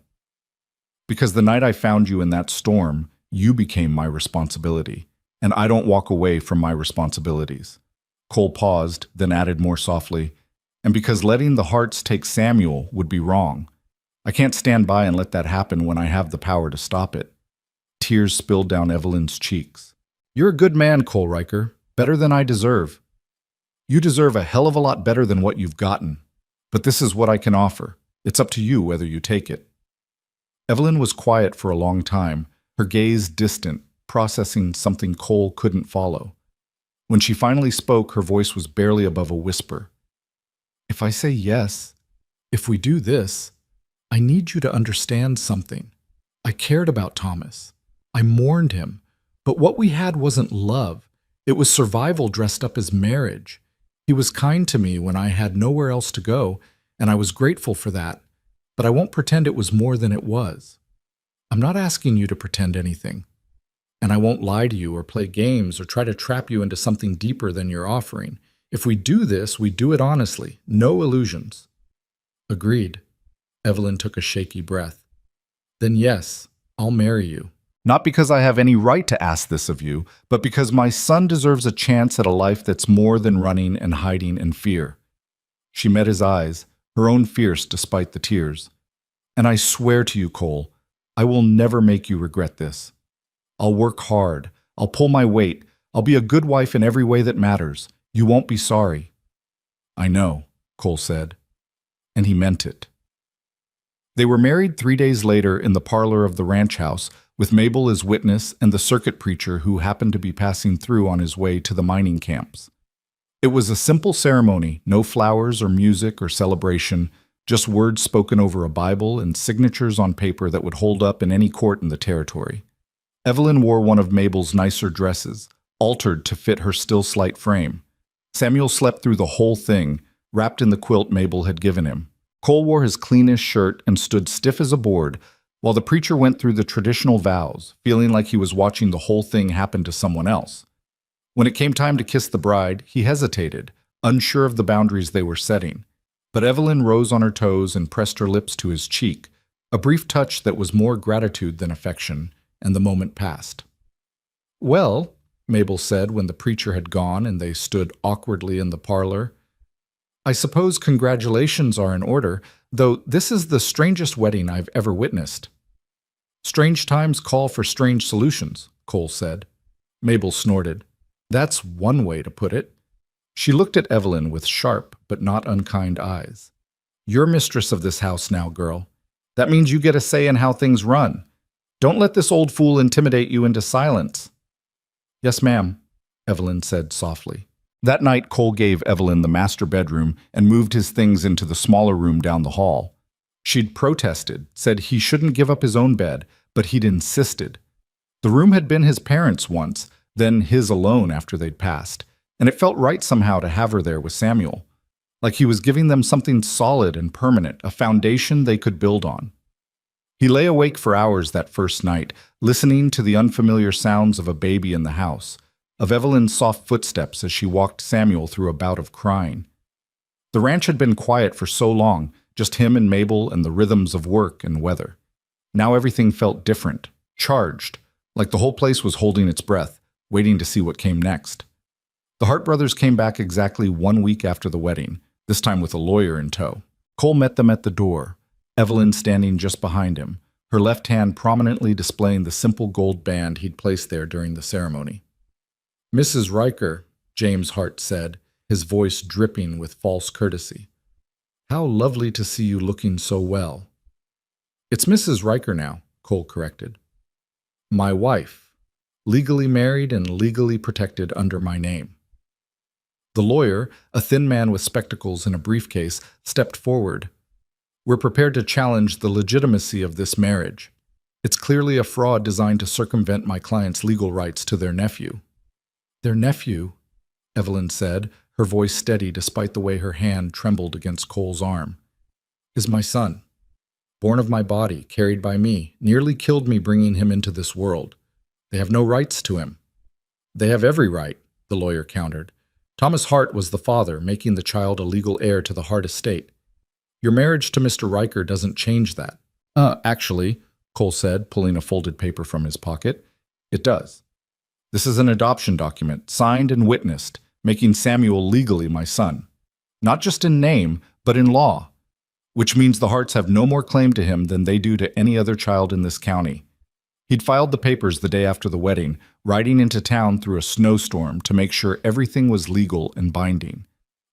Because the night I found you in that storm, you became my responsibility, and I don't walk away from my responsibilities. Cole paused, then added more softly, and because letting the Harts take Samuel would be wrong. I can't stand by and let that happen when I have the power to stop it. Tears spilled down Evelyn's cheeks. You're a good man, Cole Riker, better than I deserve. You deserve a hell of a lot better than what you've gotten. But this is what I can offer. It's up to you whether you take it. Evelyn was quiet for a long time, her gaze distant, processing something Cole couldn't follow. When she finally spoke, her voice was barely above a whisper. If I say yes, if we do this, I need you to understand something. I cared about Thomas. I mourned him. But what we had wasn't love. It was survival dressed up as marriage. He was kind to me when I had nowhere else to go, and I was grateful for that. But I won't pretend it was more than it was. I'm not asking you to pretend anything. And I won't lie to you or play games or try to trap you into something deeper than you're offering. If we do this, we do it honestly. No illusions. Agreed. Evelyn took a shaky breath. Then yes, I'll marry you. Not because I have any right to ask this of you, but because my son deserves a chance at a life that's more than running and hiding in fear. She met his eyes, her own fierce despite the tears. And I swear to you, Cole, I will never make you regret this. I'll work hard. I'll pull my weight. I'll be a good wife in every way that matters. You won't be sorry. I know, Cole said. And he meant it. They were married 3 days later in the parlor of the ranch house, with Mabel as witness and the circuit preacher who happened to be passing through on his way to the mining camps. It was a simple ceremony, no flowers or music or celebration, just words spoken over a Bible and signatures on paper that would hold up in any court in the territory. Evelyn wore one of Mabel's nicer dresses, altered to fit her still slight frame. Samuel slept through the whole thing, wrapped in the quilt Mabel had given him. Cole wore his cleanest shirt and stood stiff as a board, while the preacher went through the traditional vows, feeling like he was watching the whole thing happen to someone else. When it came time to kiss the bride, he hesitated, unsure of the boundaries they were setting. But Evelyn rose on her toes and pressed her lips to his cheek, a brief touch that was more gratitude than affection, and the moment passed. Well, Mabel said when the preacher had gone and they stood awkwardly in the parlor, I suppose congratulations are in order, though this is the strangest wedding I've ever witnessed. Strange times call for strange solutions, Cole said. Mabel snorted. That's one way to put it. She looked at Evelyn with sharp but not unkind eyes. You're mistress of this house now, girl. That means you get a say in how things run. Don't let this old fool intimidate you into silence. Yes, ma'am, Evelyn said softly. That night, Cole gave Evelyn the master bedroom and moved his things into the smaller room down the hall. She'd protested, said he shouldn't give up his own bed, but he'd insisted. The room had been his parents' once, then his alone after they'd passed, and it felt right somehow to have her there with Samuel, like he was giving them something solid and permanent, a foundation they could build on. He lay awake for hours that first night, listening to the unfamiliar sounds of a baby in the house, of Evelyn's soft footsteps as she walked Samuel through a bout of crying. The ranch had been quiet for so long, just him and Mabel and the rhythms of work and weather. Now everything felt different, charged, like the whole place was holding its breath, waiting to see what came next. The Hart brothers came back exactly 1 week after the wedding, this time with a lawyer in tow. Cole met them at the door, Evelyn standing just behind him, her left hand prominently displaying the simple gold band he'd placed there during the ceremony. Mrs. Riker, James Hart said, his voice dripping with false courtesy. How lovely to see you looking so well. It's Mrs. Riker now, Cole corrected. My wife, legally married and legally protected under my name. The lawyer, a thin man with spectacles and a briefcase, stepped forward. We're prepared to challenge the legitimacy of this marriage. It's clearly a fraud designed to circumvent my client's legal rights to their nephew. Their nephew, Evelyn said, her voice steady despite the way her hand trembled against Cole's arm, is my son. Born of my body, carried by me, nearly killed me bringing him into this world. They have no rights to him. They have every right, the lawyer countered. Thomas Hart was the father, making the child a legal heir to the Hart estate. Your marriage to Mr. Riker doesn't change that. Actually, Cole said, pulling a folded paper from his pocket, it does. This is an adoption document, signed and witnessed, making Samuel legally my son. Not just in name, but in law, which means the Harts have no more claim to him than they do to any other child in this county. He'd filed the papers the day after the wedding, riding into town through a snowstorm to make sure everything was legal and binding.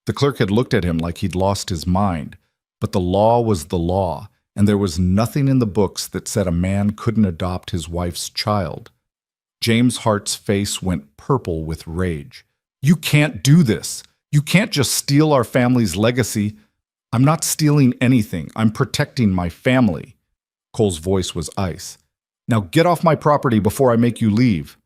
The clerk had looked at him like he'd lost his mind, but the law was the law, and there was nothing in the books that said a man couldn't adopt his wife's child. James Hart's face went purple with rage. You can't do this. You can't just steal our family's legacy. I'm not stealing anything. I'm protecting my family. Cole's voice was ice. Now get off my property before I make you leave.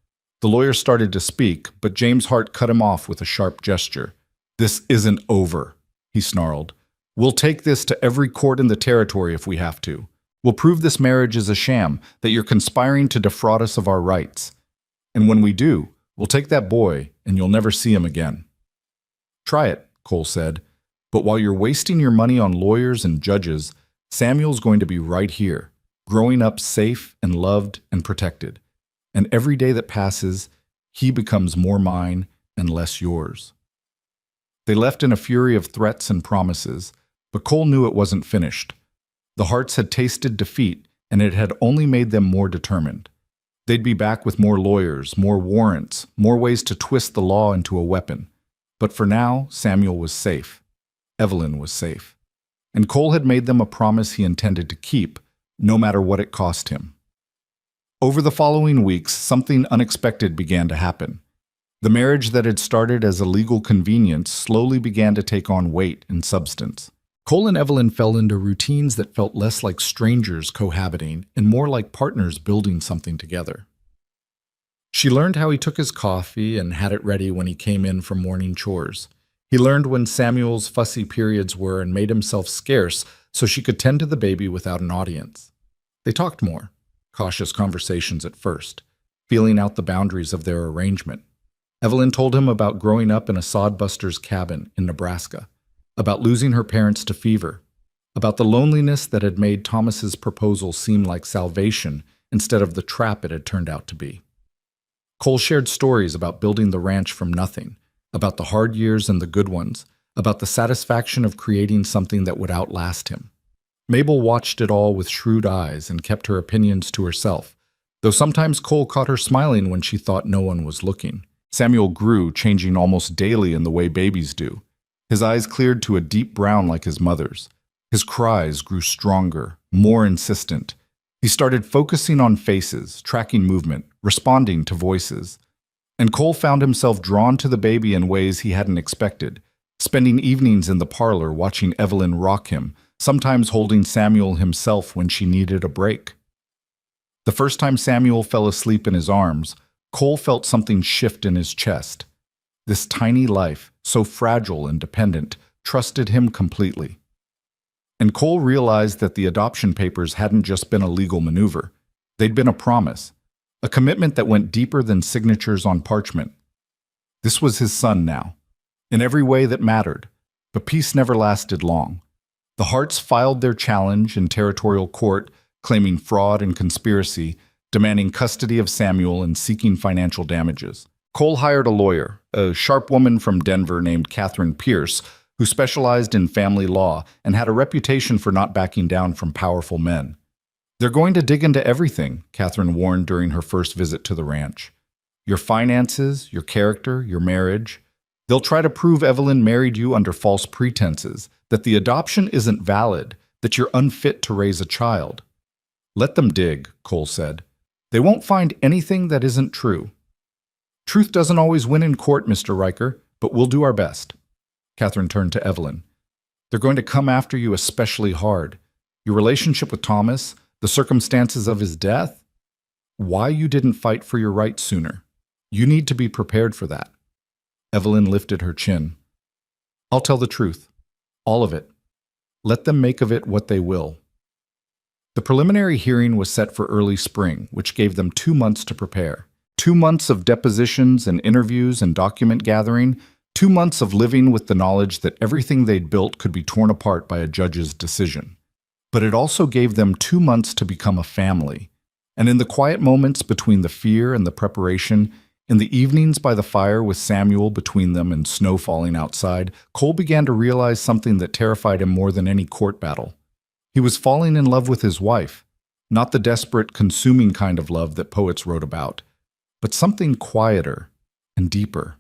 The lawyer started to speak, but James Hart cut him off with a sharp gesture. This isn't over, he snarled. We'll take this to every court in the territory if we have to. We'll prove this marriage is a sham, that you're conspiring to defraud us of our rights. And when we do, we'll take that boy and you'll never see him again." "Try it," Cole said. "But while you're wasting your money on lawyers and judges, Samuel's going to be right here, growing up safe and loved and protected. And every day that passes, he becomes more mine and less yours." They left in a fury of threats and promises, but Cole knew it wasn't finished. The Harts had tasted defeat, and it had only made them more determined. They'd be back with more lawyers, more warrants, more ways to twist the law into a weapon. But for now, Samuel was safe. Evelyn was safe. And Cole had made them a promise he intended to keep, no matter what it cost him. Over the following weeks, something unexpected began to happen. The marriage that had started as a legal convenience slowly began to take on weight and substance. Cole and Evelyn fell into routines that felt less like strangers cohabiting and more like partners building something together. She learned how he took his coffee and had it ready when he came in from morning chores. He learned when Samuel's fussy periods were and made himself scarce so she could tend to the baby without an audience. They talked more, cautious conversations at first, feeling out the boundaries of their arrangement. Evelyn told him about growing up in a sodbuster's cabin in Nebraska, about losing her parents to fever, about the loneliness that had made Thomas's proposal seem like salvation instead of the trap it had turned out to be. Cole shared stories about building the ranch from nothing, about the hard years and the good ones, about the satisfaction of creating something that would outlast him. Mabel watched it all with shrewd eyes and kept her opinions to herself, though sometimes Cole caught her smiling when she thought no one was looking. Samuel grew, changing almost daily in the way babies do. His eyes cleared to a deep brown like his mother's. His cries grew stronger, more insistent. He started focusing on faces, tracking movement, responding to voices. And Cole found himself drawn to the baby in ways he hadn't expected, spending evenings in the parlor watching Evelyn rock him, sometimes holding Samuel himself when she needed a break. The first time Samuel fell asleep in his arms, Cole felt something shift in his chest. This tiny life, so fragile and dependent, trusted him completely. And Cole realized that the adoption papers hadn't just been a legal maneuver. They'd been a promise, a commitment that went deeper than signatures on parchment. This was his son now, in every way that mattered, but peace never lasted long. The Harts filed their challenge in territorial court, claiming fraud and conspiracy, demanding custody of Samuel and seeking financial damages. Cole hired a lawyer, a sharp woman from Denver named Catherine Pierce, who specialized in family law and had a reputation for not backing down from powerful men. "They're going to dig into everything," Catherine warned during her first visit to the ranch. "Your finances, your character, your marriage. They'll try to prove Evelyn married you under false pretenses, that the adoption isn't valid, that you're unfit to raise a child." "Let them dig," Cole said. "They won't find anything that isn't true." "Truth doesn't always win in court, Mr. Riker, but we'll do our best." Catherine turned to Evelyn. "They're going to come after you especially hard. Your relationship with Thomas, the circumstances of his death, why you didn't fight for your rights sooner. You need to be prepared for that." Evelyn lifted her chin. "I'll tell the truth. All of it. Let them make of it what they will." The preliminary hearing was set for early spring, which gave them 2 months to prepare. 2 months of depositions and interviews and document gathering, 2 months of living with the knowledge that everything they'd built could be torn apart by a judge's decision. But it also gave them 2 months to become a family. And in the quiet moments between the fear and the preparation, in the evenings by the fire with Samuel between them and snow falling outside, Cole began to realize something that terrified him more than any court battle. He was falling in love with his wife, not the desperate, consuming kind of love that poets wrote about, but something quieter and deeper.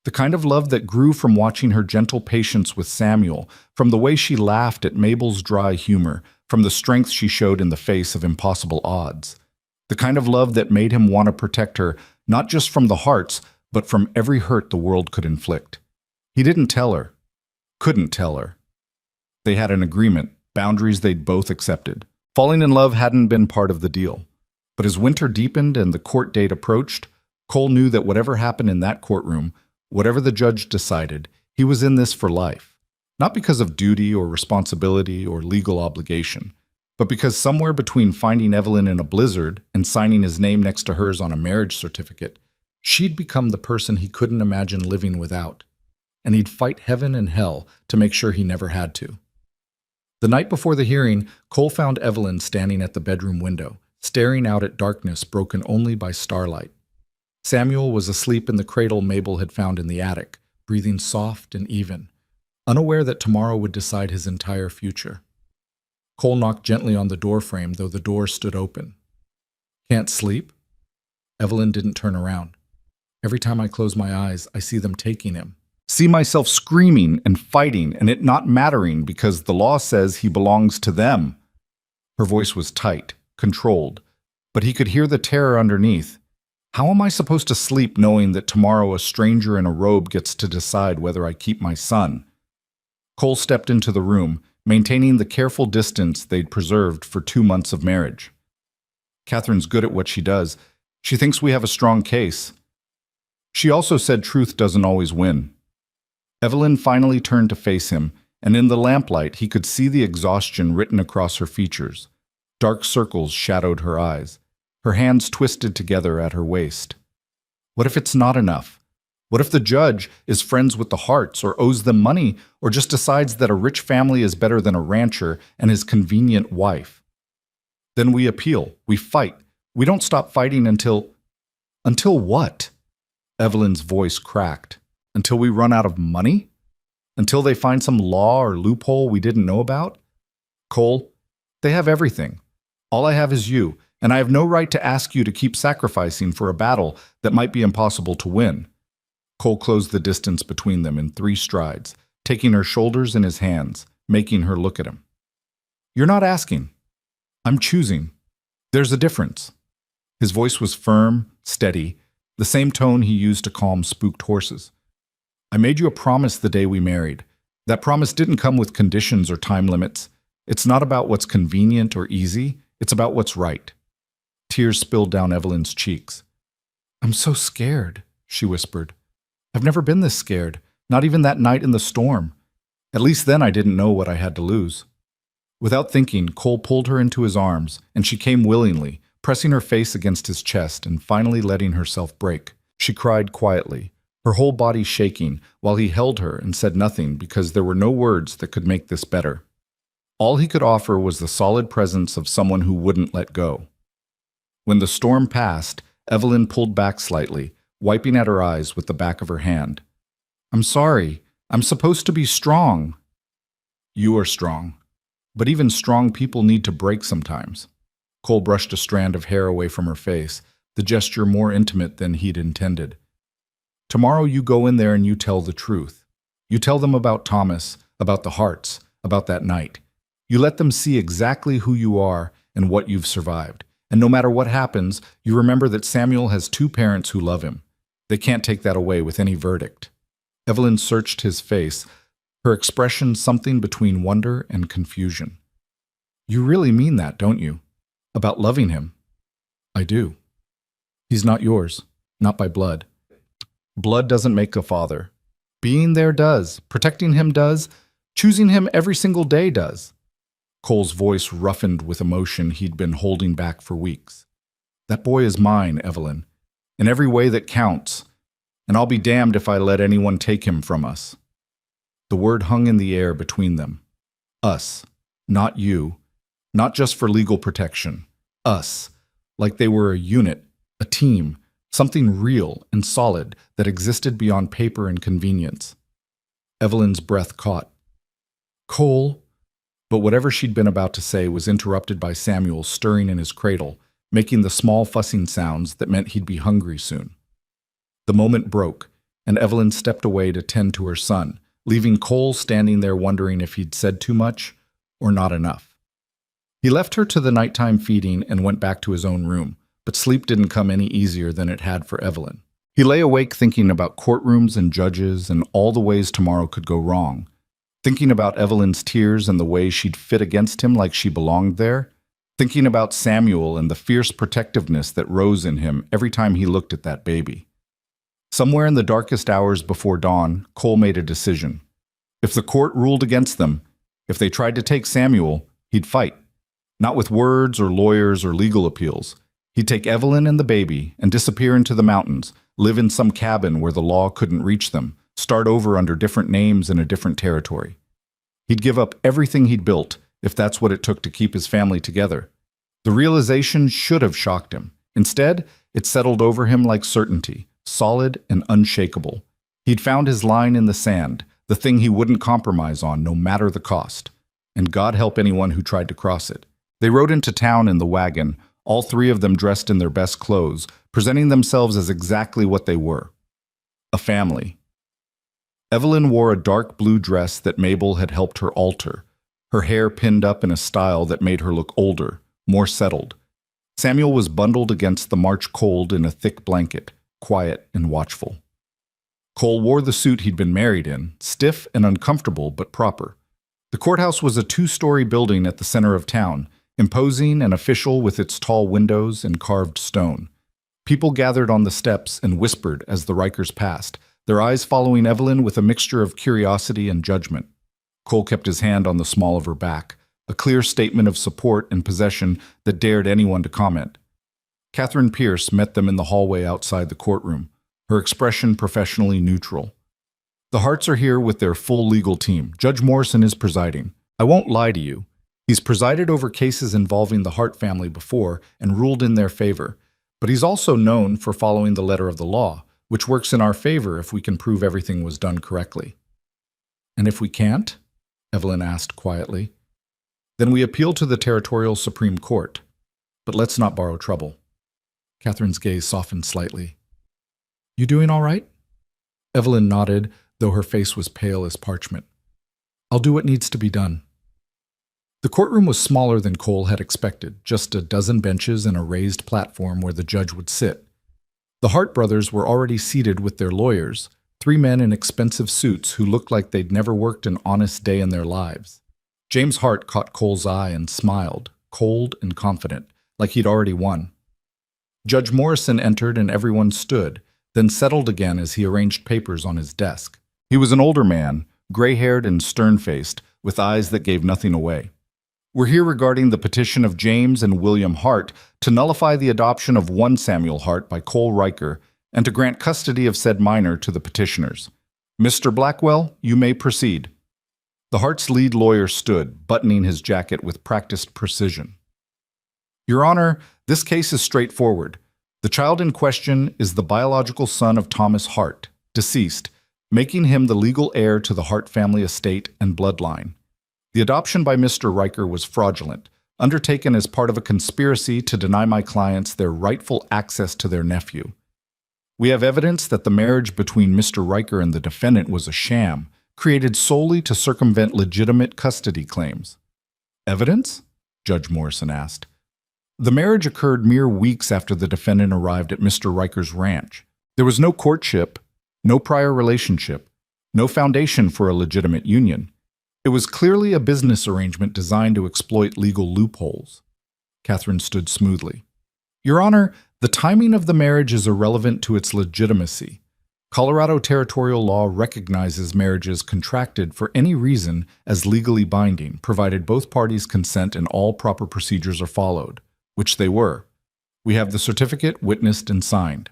The kind of love that grew from watching her gentle patience with Samuel, from the way she laughed at Mabel's dry humor, from the strength she showed in the face of impossible odds. The kind of love that made him want to protect her, not just from the Harts, but from every hurt the world could inflict. He didn't tell her, couldn't tell her. They had an agreement, boundaries they'd both accepted. Falling in love hadn't been part of the deal. But as winter deepened and the court date approached, Cole knew that whatever happened in that courtroom, whatever the judge decided, he was in this for life. Not because of duty or responsibility or legal obligation, But because somewhere between finding Evelyn in a blizzard and signing his name next to hers on a marriage certificate, she'd become the person he couldn't imagine living without, and he'd fight heaven and hell to make sure he never had to. The night before the hearing, Cole found Evelyn standing at the bedroom window, staring out at darkness broken only by starlight. Samuel was asleep in the cradle Mabel had found in the attic, breathing soft and even, unaware that tomorrow would decide his entire future. Cole knocked gently on the doorframe, though the door stood open. "Can't sleep?" Evelyn didn't turn around. "Every time I close my eyes, I see them taking him. See myself screaming and fighting and it not mattering because the law says he belongs to them." Her voice was tight, controlled, but he could hear the terror underneath. "How am I supposed to sleep knowing that tomorrow a stranger in a robe gets to decide whether I keep my son?" Cole stepped into the room, maintaining the careful distance they'd preserved for 2 months of marriage. "Catherine's good at what she does. She thinks we have a strong case. She also said truth doesn't always win." Evelyn finally turned to face him, and in the lamplight he could see the exhaustion written across her features. Dark circles shadowed her eyes. Her hands twisted together at her waist. What if it's not enough? What if the judge is friends with the Harts or owes them money or just decides that a rich family is better than a rancher and his convenient wife? Then we appeal. We fight. We don't stop fighting until... Until what? Evelyn's voice cracked. Until we run out of money? Until they find some law or loophole we didn't know about? Cole, they have everything. All I have is you, and I have no right to ask you to keep sacrificing for a battle that might be impossible to win. Cole closed the distance between them in 3 strides, taking her shoulders in his hands, making her look at him. "You're not asking. I'm choosing. There's a difference." His voice was firm, steady, the same tone he used to calm spooked horses. "I made you a promise the day we married. That promise didn't come with conditions or time limits. It's not about what's convenient or easy. It's about what's right." Tears spilled down Evelyn's cheeks. "I'm so scared," she whispered. "I've never been this scared, not even that night in the storm. At least then I didn't know what I had to lose." Without thinking, Cole pulled her into his arms, and she came willingly, pressing her face against his chest and finally letting herself break. She cried quietly, her whole body shaking, while he held her and said nothing because there were no words that could make this better. All he could offer was the solid presence of someone who wouldn't let go. When the storm passed, Evelyn pulled back slightly, wiping at her eyes with the back of her hand. "I'm sorry. I'm supposed to be strong." "You are strong. But even strong people need to break sometimes." Cole brushed a strand of hair away from her face, the gesture more intimate than he'd intended. "Tomorrow you go in there and you tell the truth. You tell them about Thomas, about the Harts, about that night. You let them see exactly who you are and what you've survived. And no matter what happens, you remember that Samuel has 2 parents who love him. They can't take that away with any verdict." Evelyn searched his face, her expression something between wonder and confusion. "You really mean that, don't you? About loving him?" "I do. He's not yours, not by blood. Blood doesn't make a father. Being there does, protecting him does, choosing him every single day does." Cole's voice roughened with emotion he'd been holding back for weeks. "That boy is mine, Evelyn, in every way that counts, and I'll be damned if I let anyone take him from us." The word hung in the air between them. Us, not you, not just for legal protection. Us, like they were a unit, a team, something real and solid that existed beyond paper and convenience. Evelyn's breath caught. "Cole," but whatever she'd been about to say was interrupted by Samuel stirring in his cradle, making the small fussing sounds that meant he'd be hungry soon. The moment broke, and Evelyn stepped away to tend to her son, leaving Cole standing there wondering if he'd said too much or not enough. He left her to the nighttime feeding and went back to his own room, but sleep didn't come any easier than it had for Evelyn. He lay awake thinking about courtrooms and judges and all the ways tomorrow could go wrong, thinking about Evelyn's tears and the way she'd fit against him like she belonged there, thinking about Samuel and the fierce protectiveness that rose in him every time he looked at that baby. Somewhere in the darkest hours before dawn, Cole made a decision. If the court ruled against them, if they tried to take Samuel, he'd fight. Not with words or lawyers or legal appeals. He'd take Evelyn and the baby and disappear into the mountains, live in some cabin where the law couldn't reach them, start over under different names in a different territory. He'd give up everything he'd built, if that's what it took to keep his family together. The realization should have shocked him. Instead, it settled over him like certainty, solid and unshakable. He'd found his line in the sand, the thing he wouldn't compromise on no matter the cost. And God help anyone who tried to cross it. They rode into town in the wagon, all three of them dressed in their best clothes, presenting themselves as exactly what they were. A family. Evelyn wore a dark blue dress that Mabel had helped her alter, her hair pinned up in a style that made her look older, more settled. Samuel was bundled against the March cold in a thick blanket, quiet and watchful. Cole wore the suit he'd been married in, stiff and uncomfortable but proper. The courthouse was a two-story building at the center of town, imposing and official with its tall windows and carved stone. People gathered on the steps and whispered as the Rikers passed, their eyes following Evelyn with a mixture of curiosity and judgment. Cole kept his hand on the small of her back, a clear statement of support and possession that dared anyone to comment. Catherine Pierce met them in the hallway outside the courtroom, her expression professionally neutral. The Harts are here with their full legal team. Judge Morrison is presiding. I won't lie to you. He's presided over cases involving the Hart family before and ruled in their favor, but he's also known for following the letter of the law, which works in our favor if we can prove everything was done correctly. And if we can't? Evelyn asked quietly. Then we appeal to the Territorial Supreme Court. But let's not borrow trouble. Catherine's gaze softened slightly. You doing all right? Evelyn nodded, though her face was pale as parchment. I'll do what needs to be done. The courtroom was smaller than Cole had expected, just a dozen benches and a raised platform where the judge would sit. The Hart brothers were already seated with their lawyers, three men in expensive suits who looked like they'd never worked an honest day in their lives. James Hart caught Cole's eye and smiled, cold and confident, like he'd already won. Judge Morrison entered and everyone stood, then settled again as he arranged papers on his desk. He was an older man, gray-haired and stern-faced, with eyes that gave nothing away. We're here regarding the petition of James and William Hart to nullify the adoption of one Samuel Hart by Cole Riker and to grant custody of said minor to the petitioners. Mr. Blackwell, you may proceed. The Hart's lead lawyer stood, buttoning his jacket with practiced precision. Your Honor, this case is straightforward. The child in question is the biological son of Thomas Hart, deceased, making him the legal heir to the Hart family estate and bloodline. The adoption by Mr. Riker was fraudulent, undertaken as part of a conspiracy to deny my clients their rightful access to their nephew. We have evidence that the marriage between Mr. Riker and the defendant was a sham, created solely to circumvent legitimate custody claims. Evidence? Judge Morrison asked. The marriage occurred mere weeks after the defendant arrived at Mr. Riker's ranch. There was no courtship, no prior relationship, no foundation for a legitimate union. It was clearly a business arrangement designed to exploit legal loopholes. Catherine stood smoothly. Your Honor, the timing of the marriage is irrelevant to its legitimacy. Colorado territorial law recognizes marriages contracted for any reason as legally binding, provided both parties consent and all proper procedures are followed, which they were. We have the certificate witnessed and signed.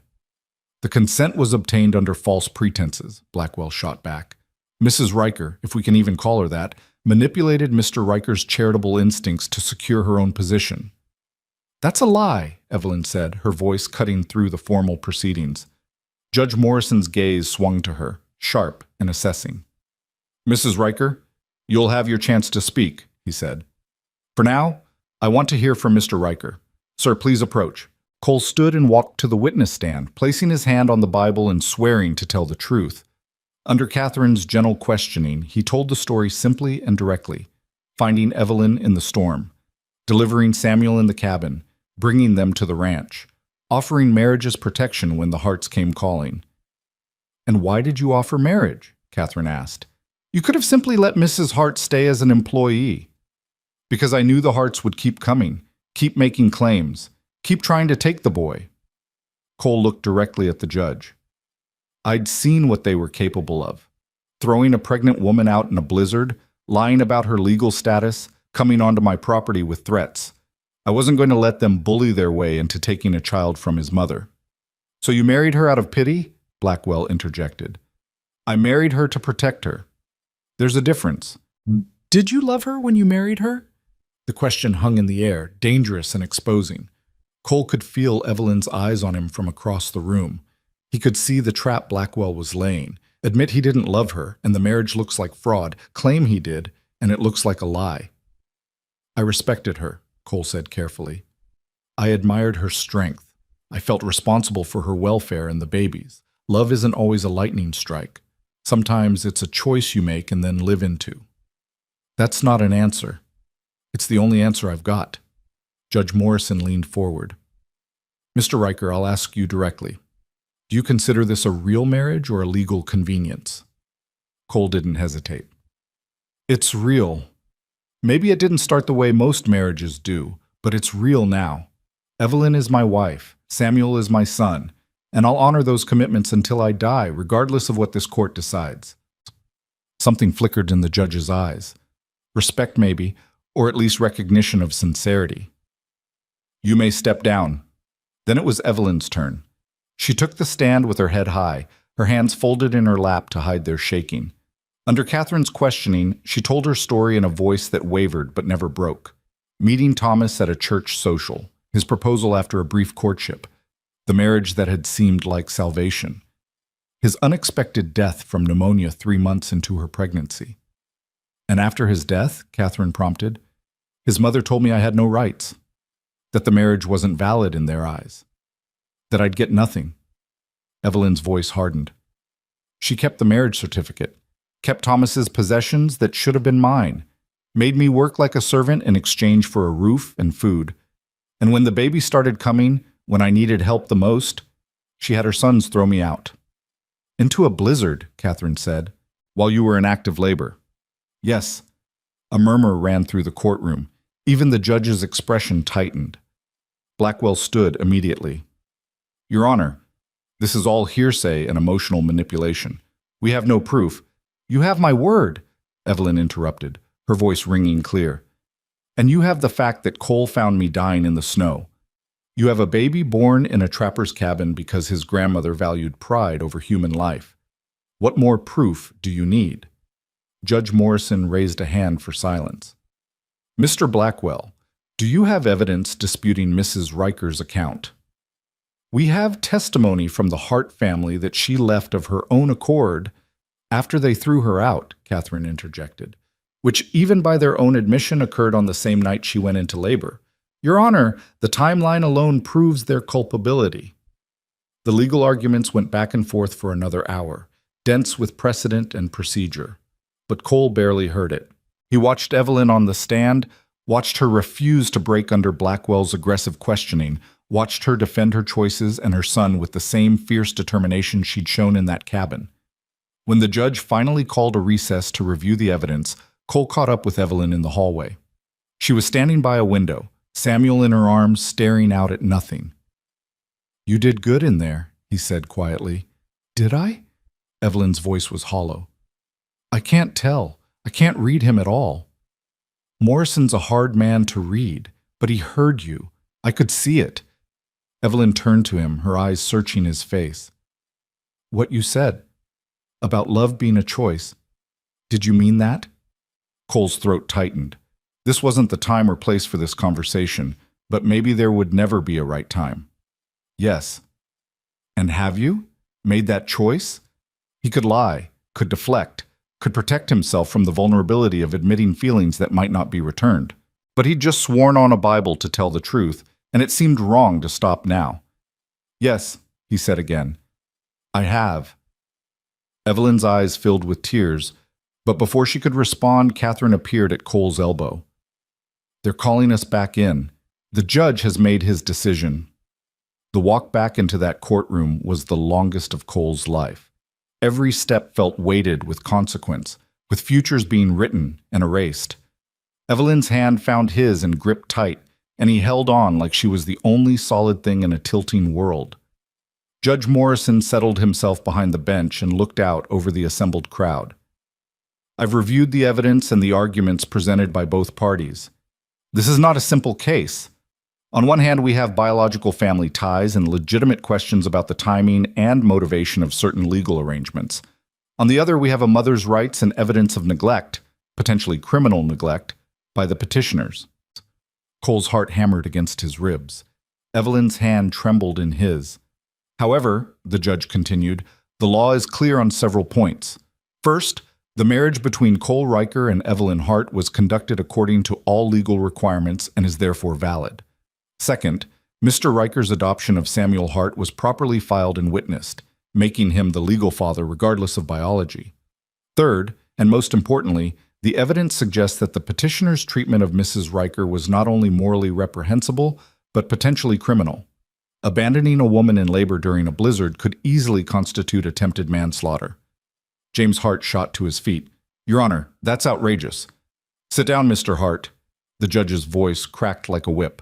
The consent was obtained under false pretenses, Blackwell shot back. Mrs. Riker, if we can even call her that, manipulated Mr. Riker's charitable instincts to secure her own position. That's a lie, Evelyn said, her voice cutting through the formal proceedings. Judge Morrison's gaze swung to her, sharp and assessing. Mrs. Riker, you'll have your chance to speak, he said. For now, I want to hear from Mr. Riker. Sir, please approach. Cole stood and walked to the witness stand, placing his hand on the Bible and swearing to tell the truth. Under Catherine's gentle questioning, he told the story simply and directly, finding Evelyn in the storm, delivering Samuel in the cabin, bringing them to the ranch, offering marriage as protection when the Harts came calling. And why did you offer marriage? Catherine asked. You could have simply let Mrs. Hart stay as an employee. Because I knew the Harts would keep coming, keep making claims, keep trying to take the boy. Cole looked directly at the judge. I'd seen what they were capable of. Throwing a pregnant woman out in a blizzard, lying about her legal status, coming onto my property with threats. I wasn't going to let them bully their way into taking a child from his mother. So you married her out of pity? Blackwell interjected. I married her to protect her. There's a difference. Did you love her when you married her? The question hung in the air, dangerous and exposing. Cole could feel Evelyn's eyes on him from across the room. He could see the trap Blackwell was laying. Admit he didn't love her, and the marriage looks like fraud. Claim he did, and it looks like a lie. I respected her, Cole said carefully. I admired her strength. I felt responsible for her welfare and the baby's. Love isn't always a lightning strike. Sometimes it's a choice you make and then live into. That's not an answer. It's the only answer I've got. Judge Morrison leaned forward. Mr. Riker, I'll ask you directly. Do you consider this a real marriage or a legal convenience? Cole didn't hesitate. It's real. Maybe it didn't start the way most marriages do, but it's real now. Evelyn is my wife, Samuel is my son, and I'll honor those commitments until I die, regardless of what this court decides. Something flickered in the judge's eyes. Respect maybe, or at least recognition of sincerity. You may step down. Then it was Evelyn's turn. She took the stand with her head high, her hands folded in her lap to hide their shaking. Under Catherine's questioning, she told her story in a voice that wavered but never broke. Meeting Thomas at a church social, his proposal after a brief courtship, the marriage that had seemed like salvation, his unexpected death from pneumonia 3 months into her pregnancy. And after his death, Catherine prompted, his mother told me I had no rights, that the marriage wasn't valid in their eyes, that I'd get nothing. Evelyn's voice hardened. She kept the marriage certificate, kept Thomas's possessions that should have been mine, made me work like a servant in exchange for a roof and food. And when the baby started coming, when I needed help the most, she had her sons throw me out. Into a blizzard, Catherine said, while you were in active labor. Yes. A murmur ran through the courtroom. Even the judge's expression tightened. Blackwell stood immediately. Your Honor, this is all hearsay and emotional manipulation. We have no proof. You have my word, Evelyn interrupted, her voice ringing clear. And you have the fact that Cole found me dying in the snow. You have a baby born in a trapper's cabin because his grandmother valued pride over human life. What more proof do you need? Judge Morrison raised a hand for silence. Mr. Blackwell, do you have evidence disputing Mrs. Riker's account? We have testimony from the Hart family that she left of her own accord after they threw her out, Catherine interjected, which even by their own admission occurred on the same night she went into labor. Your Honor, the timeline alone proves their culpability. The legal arguments went back and forth for another hour, dense with precedent and procedure. But Cole barely heard it. He watched Evelyn on the stand, watched her refuse to break under Blackwell's aggressive questioning, watched her defend her choices and her son with the same fierce determination she'd shown in that cabin. When the judge finally called a recess to review the evidence, Cole caught up with Evelyn in the hallway. She was standing by a window, Samuel in her arms, staring out at nothing. You did good in there, he said quietly. Did I? Evelyn's voice was hollow. I can't tell. I can't read him at all. Morrison's a hard man to read, but he heard you. I could see it. Evelyn turned to him, her eyes searching his face. What you said, about love being a choice, did you mean that? Cole's throat tightened. This wasn't the time or place for this conversation, but maybe there would never be a right time. Yes. And have you made that choice? He could lie, could deflect, could protect himself from the vulnerability of admitting feelings that might not be returned. But he'd just sworn on a Bible to tell the truth, and it seemed wrong to stop now. Yes, he said again. I have. Evelyn's eyes filled with tears, but before she could respond, Catherine appeared at Cole's elbow. They're calling us back in. The judge has made his decision. The walk back into that courtroom was the longest of Cole's life. Every step felt weighted with consequence, with futures being written and erased. Evelyn's hand found his and gripped tight, and he held on like she was the only solid thing in a tilting world. Judge Morrison settled himself behind the bench and looked out over the assembled crowd. I've reviewed the evidence and the arguments presented by both parties. This is not a simple case. On one hand, we have biological family ties and legitimate questions about the timing and motivation of certain legal arrangements. On the other, we have a mother's rights and evidence of neglect, potentially criminal neglect, by the petitioners. Cole's heart hammered against his ribs. Evelyn's hand trembled in his. However, the judge continued, the law is clear on several points. First, the marriage between Cole Riker and Evelyn Hart was conducted according to all legal requirements and is therefore valid. Second, Mr. Riker's adoption of Samuel Hart was properly filed and witnessed, making him the legal father regardless of biology. Third, and most importantly, the evidence suggests that the petitioner's treatment of Mrs. Riker was not only morally reprehensible, but potentially criminal. Abandoning a woman in labor during a blizzard could easily constitute attempted manslaughter. James Hart shot to his feet. Your Honor, that's outrageous. Sit down, Mr. Hart. The judge's voice cracked like a whip.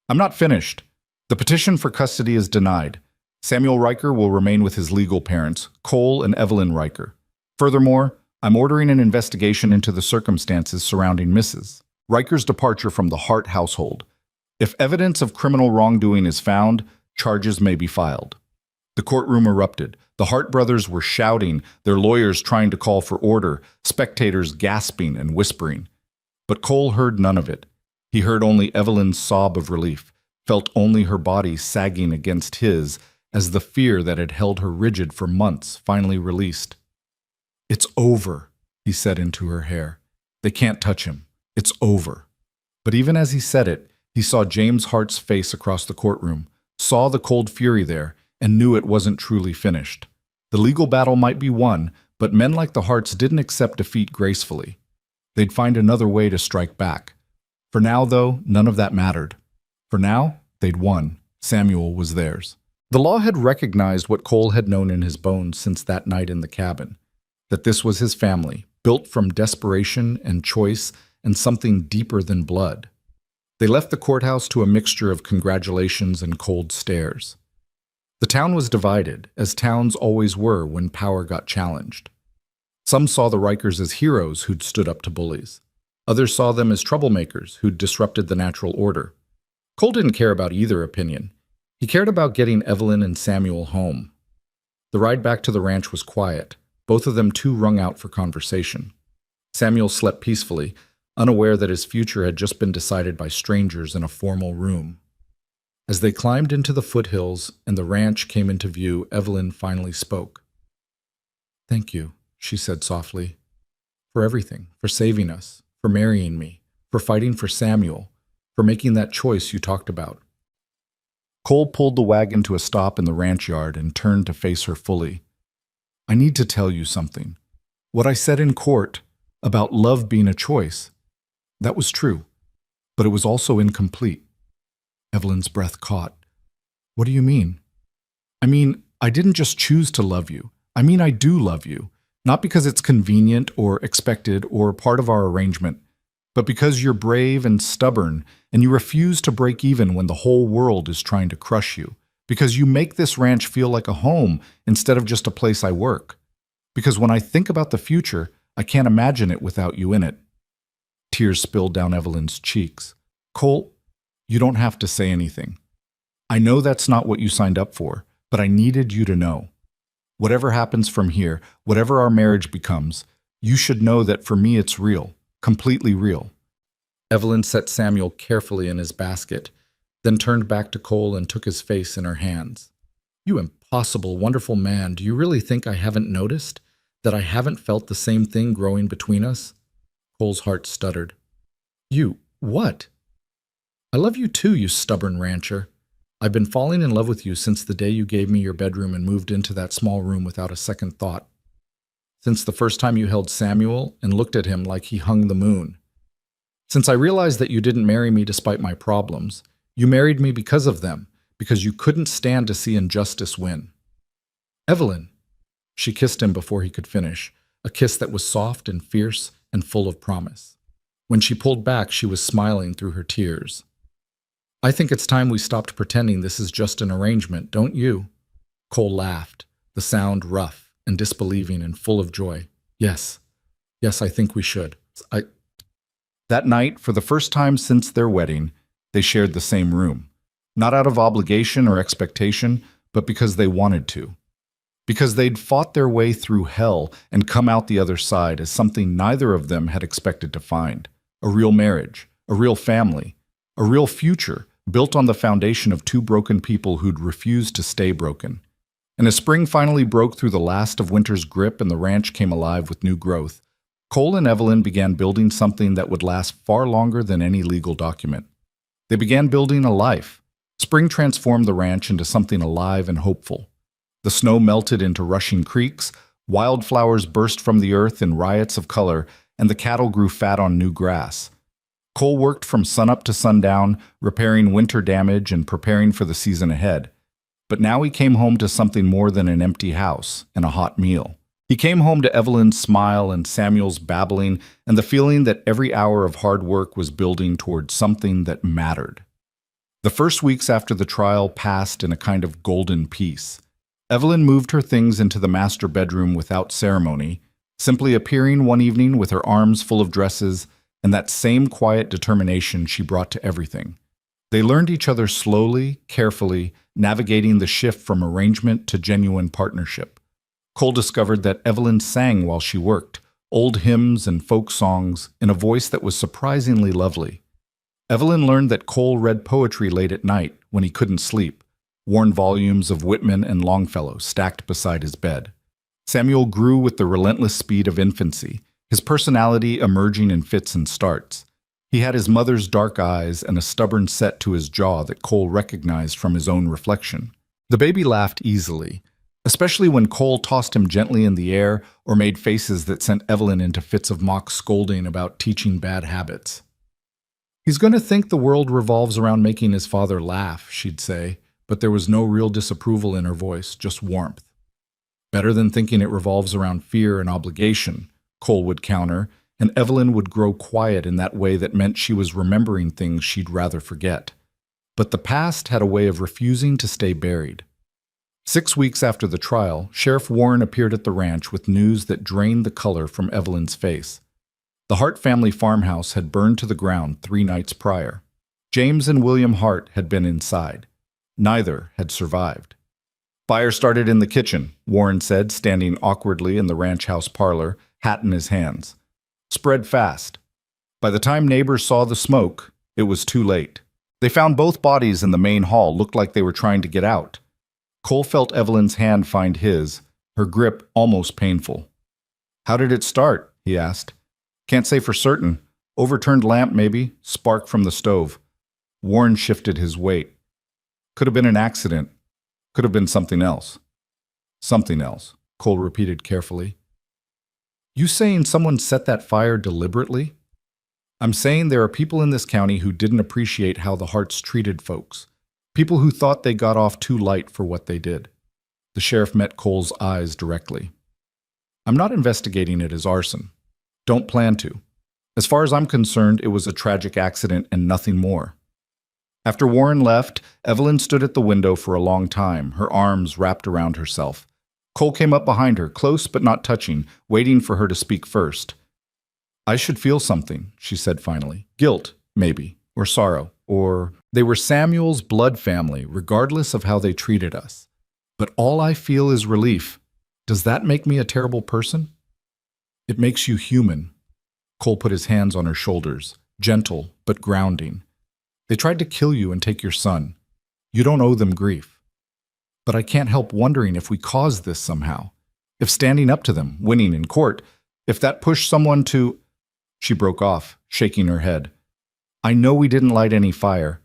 I'm not finished. The petition for custody is denied. Samuel Riker will remain with his legal parents, Cole and Evelyn Riker. Furthermore, I'm ordering an investigation into the circumstances surrounding Mrs. Riker's departure from the Hart household. If evidence of criminal wrongdoing is found, charges may be filed. The courtroom erupted. The Hart brothers were shouting, their lawyers trying to call for order, spectators gasping and whispering. But Cole heard none of it. He heard only Evelyn's sob of relief, felt only her body sagging against his as the fear that had held her rigid for months finally released. It's over, he said into her hair. They can't touch him. It's over. But even as he said it, he saw James Hart's face across the courtroom, saw the cold fury there, and knew it wasn't truly finished. The legal battle might be won, but men like the Harts didn't accept defeat gracefully. They'd find another way to strike back. For now, though, none of that mattered. For now, they'd won. Samuel was theirs. The law had recognized what Cole had known in his bones since that night in the cabin, that this was his family, built from desperation and choice and something deeper than blood. They left the courthouse to a mixture of congratulations and cold stares. The town was divided, as towns always were when power got challenged. Some saw the Rikers as heroes who'd stood up to bullies. Others saw them as troublemakers who'd disrupted the natural order. Cole didn't care about either opinion. He cared about getting Evelyn and Samuel home. The ride back to the ranch was quiet, both of them too wrung out for conversation. Samuel slept peacefully, unaware that his future had just been decided by strangers in a formal room. As they climbed into the foothills and the ranch came into view, Evelyn finally spoke. "Thank you," she said softly, "for everything, for saving us, for marrying me, for fighting for Samuel, for making that choice you talked about." Cole pulled the wagon to a stop in the ranch yard and turned to face her fully. "I need to tell you something. What I said in court about love being a choice, that was true, but it was also incomplete." Evelyn's breath caught. "What do you mean?" "I mean, I didn't just choose to love you. I mean, I do love you. Not because it's convenient or expected or part of our arrangement, but because you're brave and stubborn and you refuse to break even when the whole world is trying to crush you. Because you make this ranch feel like a home instead of just a place I work. Because when I think about the future, I can't imagine it without you in it." Tears spilled down Evelyn's cheeks. "Cole, you don't have to say anything. I know that's not what you signed up for, but I needed you to know. Whatever happens from here, whatever our marriage becomes, you should know that for me it's real, completely real." Evelyn set Samuel carefully in his basket, then turned back to Cole and took his face in her hands. "You impossible, wonderful man, do you really think I haven't noticed? That I haven't felt the same thing growing between us?" Cole's heart stuttered. "You, what?" "I love you too, you stubborn rancher. I've been falling in love with you since the day you gave me your bedroom and moved into that small room without a second thought. Since the first time you held Samuel and looked at him like he hung the moon. Since I realized that you didn't marry me despite my problems. You married me because of them, because you couldn't stand to see injustice win." "Evelyn." She kissed him before he could finish, a kiss that was soft and fierce and full of promise. When she pulled back, she was smiling through her tears. "I think it's time we stopped pretending this is just an arrangement, don't you?" Cole laughed, the sound rough and disbelieving and full of joy. Yes, I think we should. That night, for the first time since their wedding, They shared the same room. Not out of obligation or expectation, but because they wanted to. Because they'd fought their way through hell and come out the other side as something neither of them had expected to find. A real marriage, a real family, a real future built on the foundation of two broken people who'd refused to stay broken. And as spring finally broke through the last of winter's grip and the ranch came alive with new growth, Cole and Evelyn began building something that would last far longer than any legal document. They began building a life. Spring transformed the ranch into something alive and hopeful. The snow melted into rushing creeks, wildflowers burst from the earth in riots of color, and the cattle grew fat on new grass. Cole worked from sunup to sundown, repairing winter damage and preparing for the season ahead. But now he came home to something more than an empty house and a hot meal. He came home to Evelyn's smile and Samuel's babbling and the feeling that every hour of hard work was building toward something that mattered. The first weeks after the trial passed in a kind of golden peace. Evelyn moved her things into the master bedroom without ceremony, simply appearing one evening with her arms full of dresses and that same quiet determination she brought to everything. They learned each other slowly, carefully, navigating the shift from arrangement to genuine partnership. Cole discovered that Evelyn sang while she worked, old hymns and folk songs, in a voice that was surprisingly lovely. Evelyn learned that Cole read poetry late at night when he couldn't sleep, worn volumes of Whitman and Longfellow stacked beside his bed. Samuel grew with the relentless speed of infancy, his personality emerging in fits and starts. He had his mother's dark eyes and a stubborn set to his jaw that Cole recognized from his own reflection. The baby laughed easily, especially when Cole tossed him gently in the air or made faces that sent Evelyn into fits of mock scolding about teaching bad habits. "He's going to think the world revolves around making his father laugh," she'd say, but there was no real disapproval in her voice, just warmth. "Better than thinking it revolves around fear and obligation," Cole would counter, and Evelyn would grow quiet in that way that meant she was remembering things she'd rather forget. But the past had a way of refusing to stay buried. 6 weeks after the trial, Sheriff Warren appeared at the ranch with news that drained the color from Evelyn's face. The Hart family farmhouse had burned to the ground 3 nights prior. James and William Hart had been inside. Neither had survived. "Fire started in the kitchen," Warren said, standing awkwardly in the ranch house parlor, hat in his hands. "Spread fast. By the time neighbors saw the smoke, it was too late. They found both bodies in the main hall, looked like they were trying to get out." Cole felt Evelyn's hand find his, her grip almost painful. "How did it start?" he asked. "Can't say for certain. Overturned lamp, maybe. Spark from the stove." Warren shifted his weight. "Could have been an accident. Could have been something else." "Something else," Cole repeated carefully. "You saying someone set that fire deliberately?" "I'm saying there are people in this county who didn't appreciate how the Harts treated folks. People who thought they got off too light for what they did." The sheriff met Cole's eyes directly. "I'm not investigating it as arson. Don't plan to. As far as I'm concerned, it was a tragic accident and nothing more." After Warren left, Evelyn stood at the window for a long time, her arms wrapped around herself. Cole came up behind her, close but not touching, waiting for her to speak first. "I should feel something," she said finally. "Guilt, maybe, or sorrow, or they were Samuel's blood family, regardless of how they treated us. But all I feel is relief. Does that make me a terrible person?" "It makes you human." Cole put his hands on her shoulders, gentle but grounding. "They tried to kill you and take your son. You don't owe them grief. But I can't help wondering if we caused this somehow. If standing up to them, winning in court, if that pushed someone to—" She broke off, shaking her head. "I know we didn't light any fire,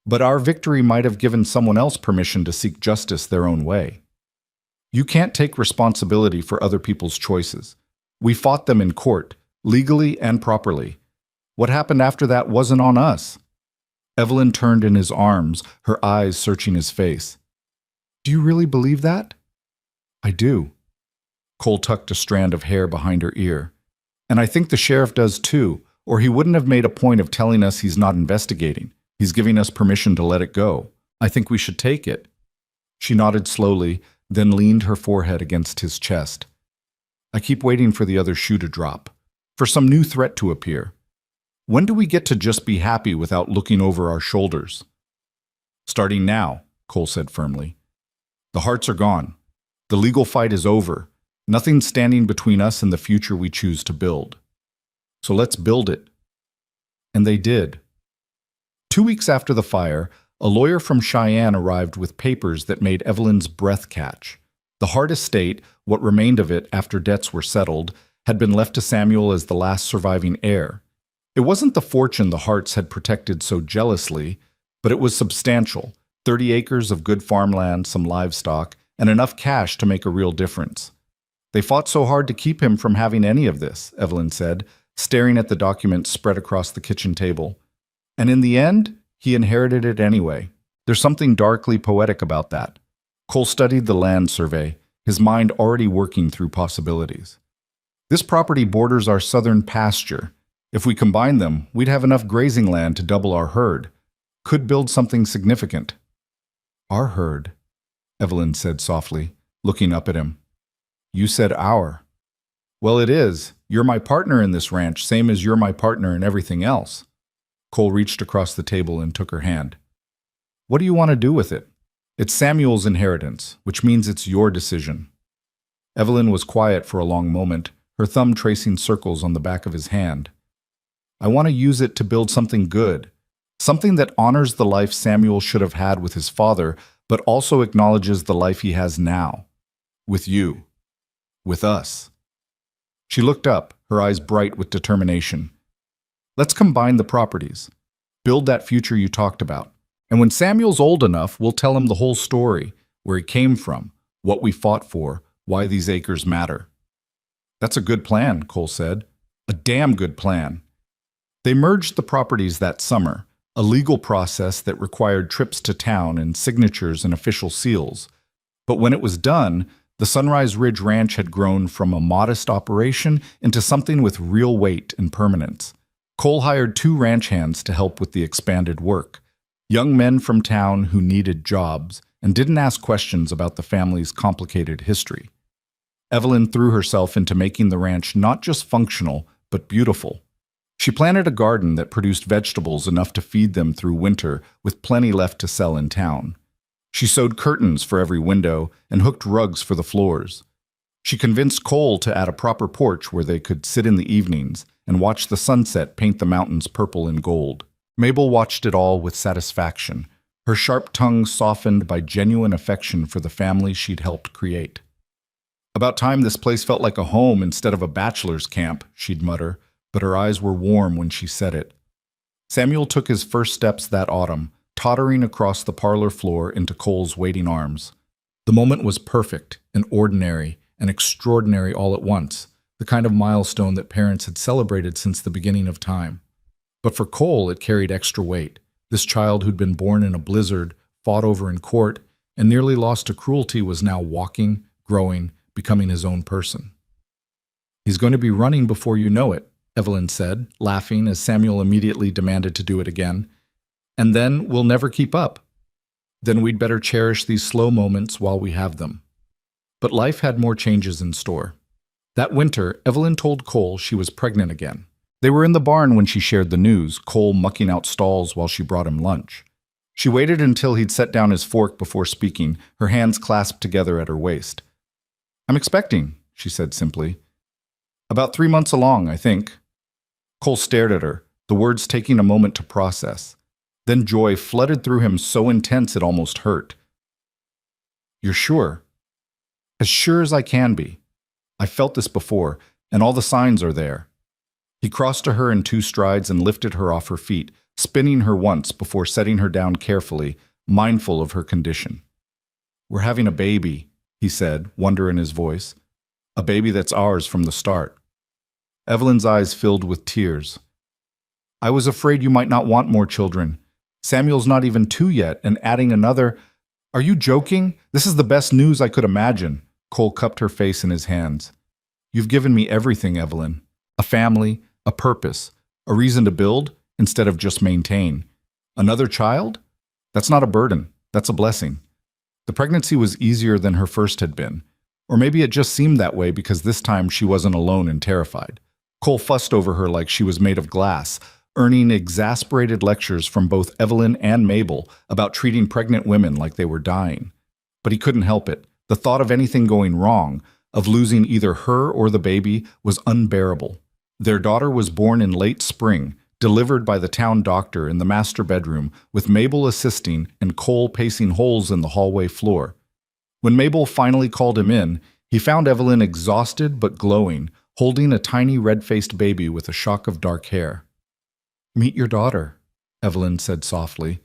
but our victory might have given someone else permission to seek justice their own way. You can't take responsibility for other people's choices. We fought them in court, legally and properly. What happened after that wasn't on us." Evelyn turned in his arms, her eyes searching his face. "Do you really believe that?" "I do." Cole tucked a strand of hair behind her ear. "And I think the sheriff does too, or he wouldn't have made a point of telling us he's not investigating. He's giving us permission to let it go. I think we should take it." She nodded slowly, then leaned her forehead against his chest. "I keep waiting for the other shoe to drop, for some new threat to appear. When do we get to just be happy without looking over our shoulders? Starting now, Cole said firmly. The Harts are gone. The legal fight is over. Nothing's standing between us and the future we choose to build. So let's build it. And they did. 2 weeks after the fire, a lawyer from Cheyenne arrived with papers that made Evelyn's breath catch. The Hart estate, what remained of it after debts were settled, had been left to Samuel as the last surviving heir. It wasn't the fortune the Harts had protected so jealously, but it was substantial: 30 acres of good farmland, some livestock, and enough cash to make a real difference. They fought so hard to keep him from having any of this, Evelyn said, staring at the documents spread across the kitchen table. And in the end, he inherited it anyway. There's something darkly poetic about that. Cole studied the land survey, his mind already working through possibilities. This property borders our southern pasture. If we combine them, we'd have enough grazing land to double our herd. Could build something significant. Our herd, Evelyn said softly, looking up at him. You said our. Well, it is. You're my partner in this ranch, same as you're my partner in everything else. Cole reached across the table and took her hand. What do you want to do with it? It's Samuel's inheritance, which means it's your decision. Evelyn was quiet for a long moment, her thumb tracing circles on the back of his hand. I want to use it to build something good, something that honors the life Samuel should have had with his father, but also acknowledges the life he has now. With you. With us. She looked up, her eyes bright with determination. Let's combine the properties. Build that future you talked about. And when Samuel's old enough, we'll tell him the whole story, where he came from, what we fought for, why these acres matter. That's a good plan, Cole said. A damn good plan. They merged the properties that summer, a legal process that required trips to town and signatures and official seals. But when it was done, the Sunrise Ridge Ranch had grown from a modest operation into something with real weight and permanence. Cole hired 2 ranch hands to help with the expanded work. Young men from town who needed jobs and didn't ask questions about the family's complicated history. Evelyn threw herself into making the ranch not just functional, but beautiful. She planted a garden that produced vegetables enough to feed them through winter, with plenty left to sell in town. She sewed curtains for every window and hooked rugs for the floors. She convinced Cole to add a proper porch where they could sit in the evenings and watch the sunset paint the mountains purple and gold. Mabel watched it all with satisfaction, her sharp tongue softened by genuine affection for the family she'd helped create. About time this place felt like a home instead of a bachelor's camp, she'd mutter, but her eyes were warm when she said it. Samuel took his first steps that autumn, tottering across the parlor floor into Cole's waiting arms. The moment was perfect and ordinary and extraordinary all at once, the kind of milestone that parents had celebrated since the beginning of time. But for Cole, it carried extra weight. This child who'd been born in a blizzard, fought over in court, and nearly lost to cruelty was now walking, growing, becoming his own person. He's going to be running before you know it, Evelyn said, laughing as Samuel immediately demanded to do it again. And then we'll never keep up. Then we'd better cherish these slow moments while we have them. But life had more changes in store. That winter, Evelyn told Cole she was pregnant again. They were in the barn when she shared the news, Cole mucking out stalls while she brought him lunch. She waited until he'd set down his fork before speaking, her hands clasped together at her waist. I'm expecting, she said simply. About 3 months along, I think. Cole stared at her, the words taking a moment to process. Then joy flooded through him so intense it almost hurt. You're sure? As sure as I can be. I felt this before, and all the signs are there. He crossed to her in 2 strides and lifted her off her feet, spinning her once before setting her down carefully, mindful of her condition. We're having a baby, he said, wonder in his voice. A baby that's ours from the start. Evelyn's eyes filled with tears. I was afraid you might not want more children. Samuel's not even 2 yet, and adding another... Are you joking? This is the best news I could imagine. Cole cupped her face in his hands. You've given me everything, Evelyn. A family, a purpose, a reason to build instead of just maintain. Another child? That's not a burden. That's a blessing. The pregnancy was easier than her first had been. Or maybe it just seemed that way because this time she wasn't alone and terrified. Cole fussed over her like she was made of glass, earning exasperated lectures from both Evelyn and Mabel about treating pregnant women like they were dying. But he couldn't help it. The thought of anything going wrong, of losing either her or the baby, was unbearable. Their daughter was born in late spring, delivered by the town doctor in the master bedroom, with Mabel assisting and Cole pacing holes in the hallway floor. When Mabel finally called him in, he found Evelyn exhausted but glowing, holding a tiny red-faced baby with a shock of dark hair. "Meet your daughter," Evelyn said softly.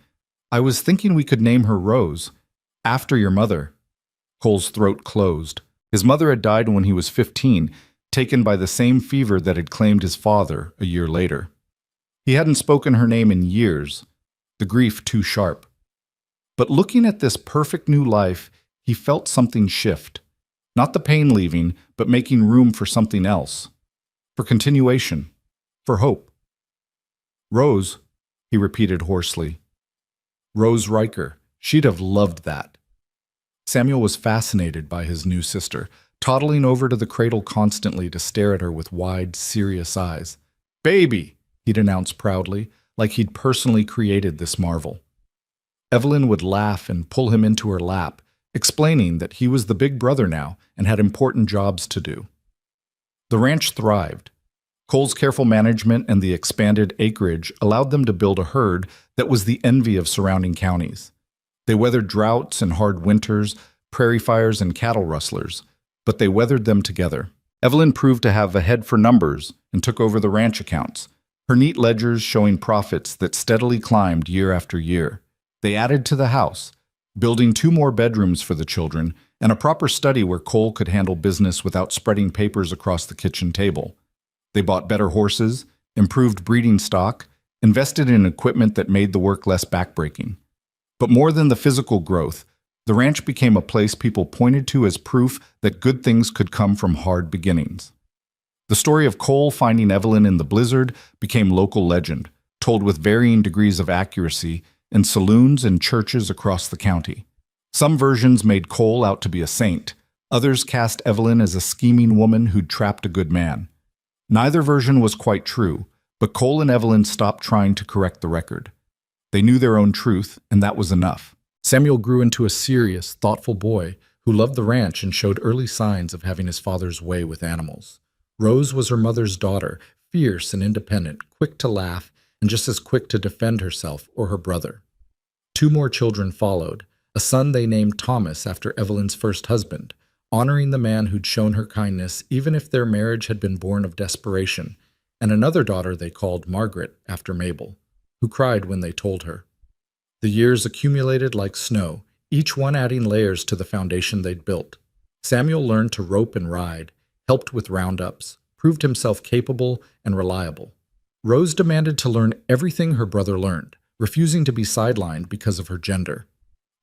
"I was thinking we could name her Rose, after your mother." Cole's throat closed. His mother had died when he was 15, taken by the same fever that had claimed his father a year later. He hadn't spoken her name in years, the grief too sharp. But looking at this perfect new life, he felt something shift. Not the pain leaving, but making room for something else. For continuation. For hope. "Rose," he repeated hoarsely. Rose Riker. She'd have loved that. Samuel was fascinated by his new sister, toddling over to the cradle constantly to stare at her with wide, serious eyes. "Baby!" he'd announce proudly, like he'd personally created this marvel. Evelyn would laugh and pull him into her lap, explaining that he was the big brother now and had important jobs to do. The ranch thrived. Cole's careful management and the expanded acreage allowed them to build a herd that was the envy of surrounding counties. They weathered droughts and hard winters, prairie fires and cattle rustlers, but they weathered them together. Evelyn proved to have a head for numbers and took over the ranch accounts, her neat ledgers showing profits that steadily climbed year after year. They added to the house, building 2 more bedrooms for the children and a proper study where Cole could handle business without spreading papers across the kitchen table. They bought better horses, improved breeding stock, invested in equipment that made the work less backbreaking. But more than the physical growth, the ranch became a place people pointed to as proof that good things could come from hard beginnings. The story of Cole finding Evelyn in the blizzard became local legend, told with varying degrees of accuracy in saloons and churches across the county. Some versions made Cole out to be a saint. Others cast Evelyn as a scheming woman who'd trapped a good man. Neither version was quite true, but Cole and Evelyn stopped trying to correct the record. They knew their own truth, and that was enough. Samuel grew into a serious, thoughtful boy who loved the ranch and showed early signs of having his father's way with animals. Rose was her mother's daughter, fierce and independent, quick to laugh, and just as quick to defend herself or her brother. 2 more children followed, a son they named Thomas after Evelyn's first husband, honoring the man who'd shown her kindness even if their marriage had been born of desperation, and another daughter they called Margaret after Mabel, who cried when they told her. The years accumulated like snow, each one adding layers to the foundation they'd built. Samuel learned to rope and ride, helped with roundups, proved himself capable and reliable. Rose demanded to learn everything her brother learned, refusing to be sidelined because of her gender.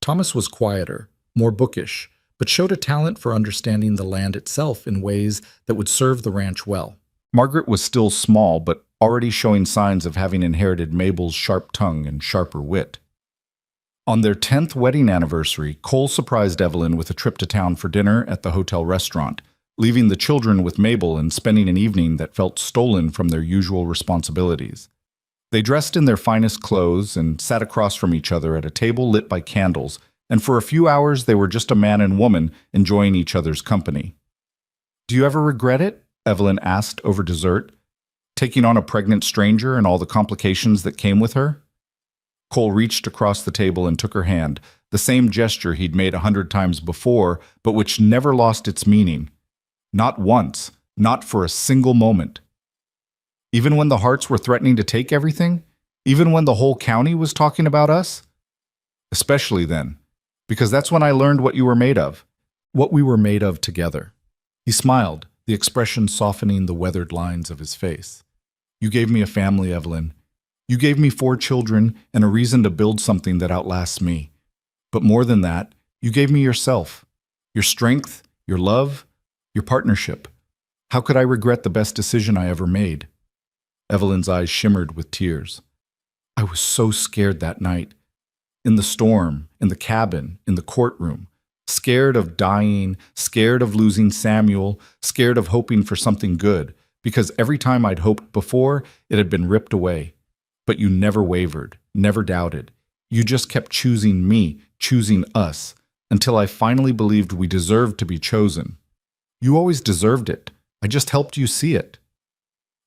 Thomas was quieter, more bookish, but showed a talent for understanding the land itself in ways that would serve the ranch well. Margaret was still small, but already showing signs of having inherited Mabel's sharp tongue and sharper wit. On their 10th wedding anniversary, Cole surprised Evelyn with a trip to town for dinner at the hotel restaurant, leaving the children with Mabel and spending an evening that felt stolen from their usual responsibilities. They dressed in their finest clothes and sat across from each other at a table lit by candles, and for a few hours they were just a man and woman enjoying each other's company. "Do you ever regret it?" Evelyn asked over dessert, taking on a pregnant stranger and all the complications that came with her. Cole reached across the table and took her hand, the same gesture he'd made 100 times before, but which never lost its meaning. Not once, not for a single moment. Even when the Harts were threatening to take everything? Even when the whole county was talking about us? Especially then, because that's when I learned what you were made of, what we were made of together. He smiled, the expression softening the weathered lines of his face. "You gave me a family, Evelyn. You gave me 4 children and a reason to build something that outlasts me. But more than that, you gave me yourself, your strength, your love, your partnership. How could I regret the best decision I ever made?" Evelyn's eyes shimmered with tears. "I was so scared that night. In the storm, in the cabin, in the courtroom. Scared of dying, scared of losing Samuel, scared of hoping for something good, because every time I'd hoped before, it had been ripped away. But you never wavered, never doubted. You just kept choosing me, choosing us, until I finally believed we deserved to be chosen. You always deserved it. I just helped you see it."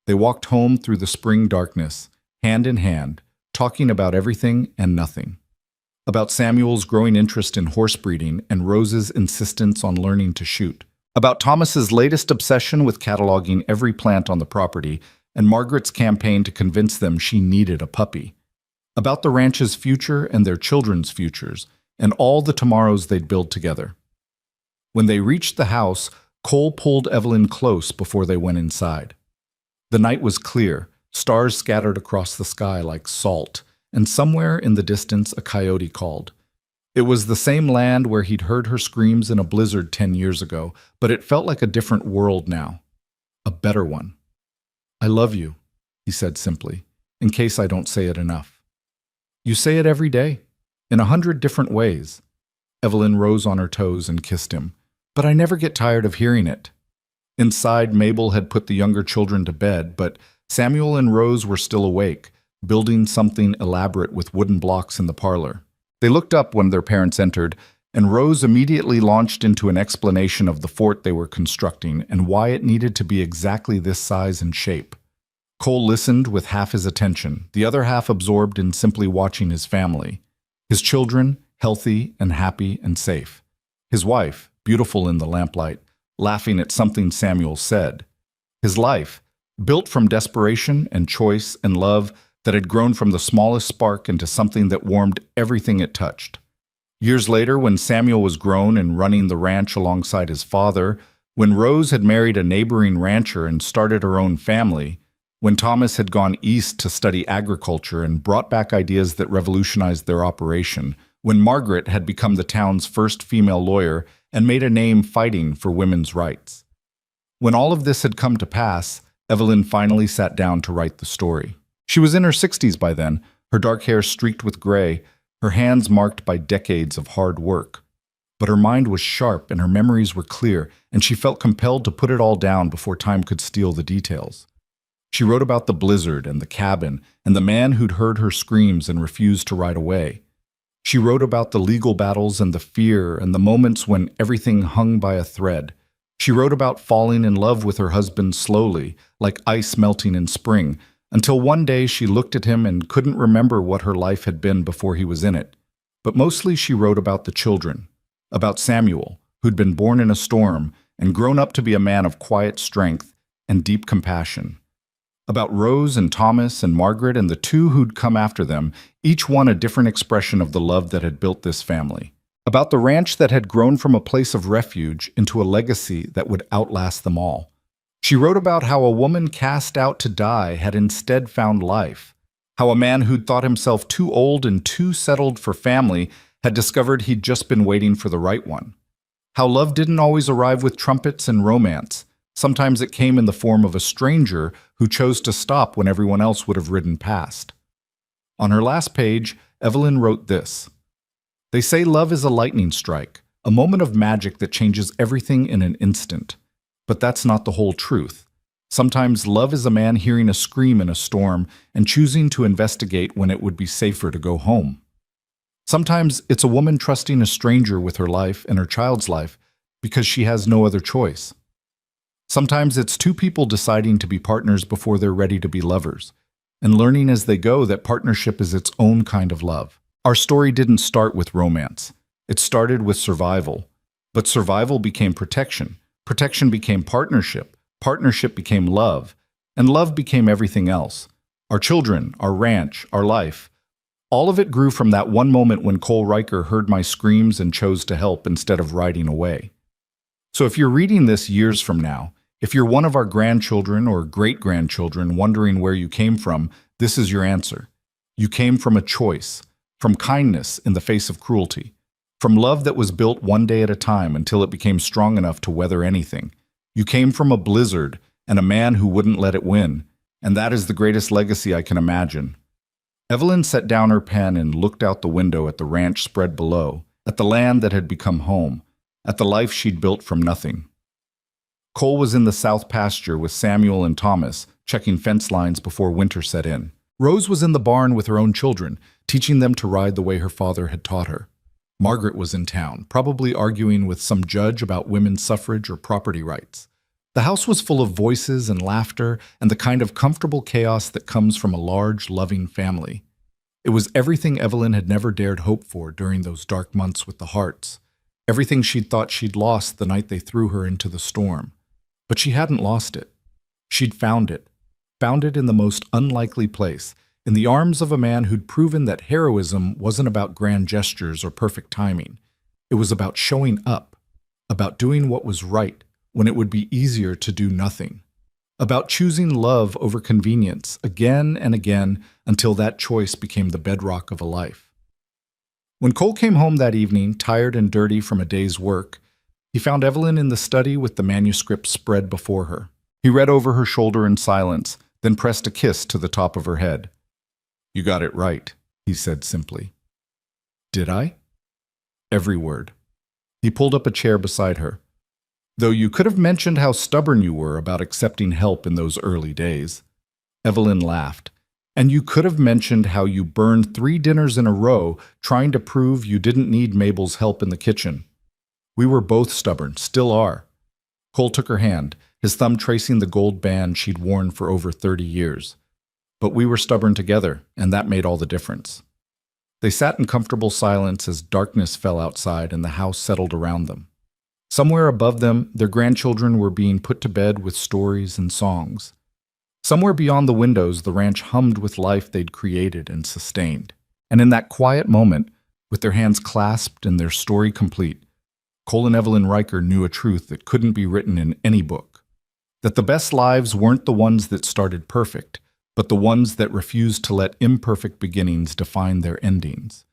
They walked home through the spring darkness, hand in hand, talking about everything and nothing. About Samuel's growing interest in horse breeding and Rose's insistence on learning to shoot. About Thomas's latest obsession with cataloging every plant on the property and Margaret's campaign to convince them she needed a puppy. About the ranch's future and their children's futures, and all the tomorrows they'd build together. When they reached the house, Cole pulled Evelyn close before they went inside. The night was clear, stars scattered across the sky like salt, and somewhere in the distance a coyote called. It was the same land where he'd heard her screams in a blizzard 10 years ago, but it felt like a different world now. A better one. "I love you," he said simply, in case I don't say it enough. "You say it every day, in 100 different ways." Evelyn rose on her toes and kissed him, "But I never get tired of hearing it." Inside, Mabel had put the younger children to bed, but Samuel and Rose were still awake, building something elaborate with wooden blocks in the parlor. They looked up when their parents entered, and Rose immediately launched into an explanation of the fort they were constructing and why it needed to be exactly this size and shape. Cole listened with half his attention, the other half absorbed in simply watching his family. His children, healthy and happy and safe. His wife, beautiful in the lamplight, laughing at something Samuel said. His life, built from desperation and choice and love that had grown from the smallest spark into something that warmed everything it touched. Years later, when Samuel was grown and running the ranch alongside his father, when Rose had married a neighboring rancher and started her own family, when Thomas had gone east to study agriculture and brought back ideas that revolutionized their operation, when Margaret had become the town's first female lawyer and made a name fighting for women's rights. When all of this had come to pass, Evelyn finally sat down to write the story. She was in her 60s by then, her dark hair streaked with gray, her hands marked by decades of hard work. But her mind was sharp and her memories were clear, and she felt compelled to put it all down before time could steal the details. She wrote about the blizzard and the cabin and the man who'd heard her screams and refused to ride away. She wrote about the legal battles and the fear and the moments when everything hung by a thread. She wrote about falling in love with her husband slowly, like ice melting in spring, until one day she looked at him and couldn't remember what her life had been before he was in it. But mostly she wrote about the children, about Samuel, who'd been born in a storm and grown up to be a man of quiet strength and deep compassion. About Rose and Thomas and Margaret and the two who'd come after them, each one a different expression of the love that had built this family. About the ranch that had grown from a place of refuge into a legacy that would outlast them all. She wrote about how a woman cast out to die had instead found life, how a man who'd thought himself too old and too settled for family had discovered he'd just been waiting for the right one, how love didn't always arrive with trumpets and romance. Sometimes it came in the form of a stranger who chose to stop when everyone else would have ridden past. On her last page, Evelyn wrote this: "They say love is a lightning strike, a moment of magic that changes everything in an instant. But that's not the whole truth. Sometimes love is a man hearing a scream in a storm and choosing to investigate when it would be safer to go home. Sometimes it's a woman trusting a stranger with her life and her child's life because she has no other choice. Sometimes it's two people deciding to be partners before they're ready to be lovers, and learning as they go that partnership is its own kind of love. Our story didn't start with romance. It started with survival. But survival became protection. Protection became partnership. Partnership became love. And love became everything else. Our children, our ranch, our life. All of it grew from that one moment when Cole Riker heard my screams and chose to help instead of riding away. So if you're reading this years from now, if you're one of our grandchildren or great-grandchildren wondering where you came from, this is your answer. You came from a choice, from kindness in the face of cruelty, from love that was built one day at a time until it became strong enough to weather anything. You came from a blizzard and a man who wouldn't let it win, and that is the greatest legacy I can imagine." Evelyn set down her pen and looked out the window at the ranch spread below, at the land that had become home, at the life she'd built from nothing. Cole was in the south pasture with Samuel and Thomas, checking fence lines before winter set in. Rose was in the barn with her own children, teaching them to ride the way her father had taught her. Margaret was in town, probably arguing with some judge about women's suffrage or property rights. The house was full of voices and laughter and the kind of comfortable chaos that comes from a large, loving family. It was everything Evelyn had never dared hope for during those dark months with the Harts, everything she'd thought she'd lost the night they threw her into the storm. But she hadn't lost it. She'd found it in the most unlikely place, in the arms of a man who'd proven that heroism wasn't about grand gestures or perfect timing. It was about showing up, about doing what was right when it would be easier to do nothing, about choosing love over convenience again and again until that choice became the bedrock of a life. When Cole came home that evening, tired and dirty from a day's work, he found Evelyn in the study with the manuscript spread before her. He read over her shoulder in silence, then pressed a kiss to the top of her head. "You got it right," he said simply. "Did I?" "Every word." He pulled up a chair beside her. "Though you could have mentioned how stubborn you were about accepting help in those early days." Evelyn laughed. "And you could have mentioned how you burned 3 dinners in a row trying to prove you didn't need Mabel's help in the kitchen. We were both stubborn, still are." Cole took her hand, his thumb tracing the gold band she'd worn for over 30 years. "But we were stubborn together, and that made all the difference." They sat in comfortable silence as darkness fell outside and the house settled around them. Somewhere above them, their grandchildren were being put to bed with stories and songs. Somewhere beyond the windows, the ranch hummed with life they'd created and sustained. And in that quiet moment, with their hands clasped and their story complete, Cole and Evelyn Riker knew a truth that couldn't be written in any book. That the best lives weren't the ones that started perfect, but the ones that refused to let imperfect beginnings define their endings.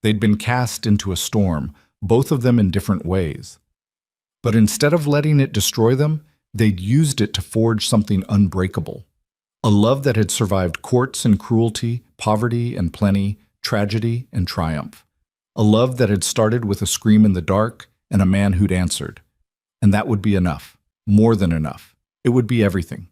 They'd been cast into a storm, both of them in different ways. But instead of letting it destroy them, they'd used it to forge something unbreakable. A love that had survived courts and cruelty, poverty and plenty, tragedy and triumph. A love that had started with a scream in the dark and a man who'd answered. And that would be enough, more than enough. It would be everything.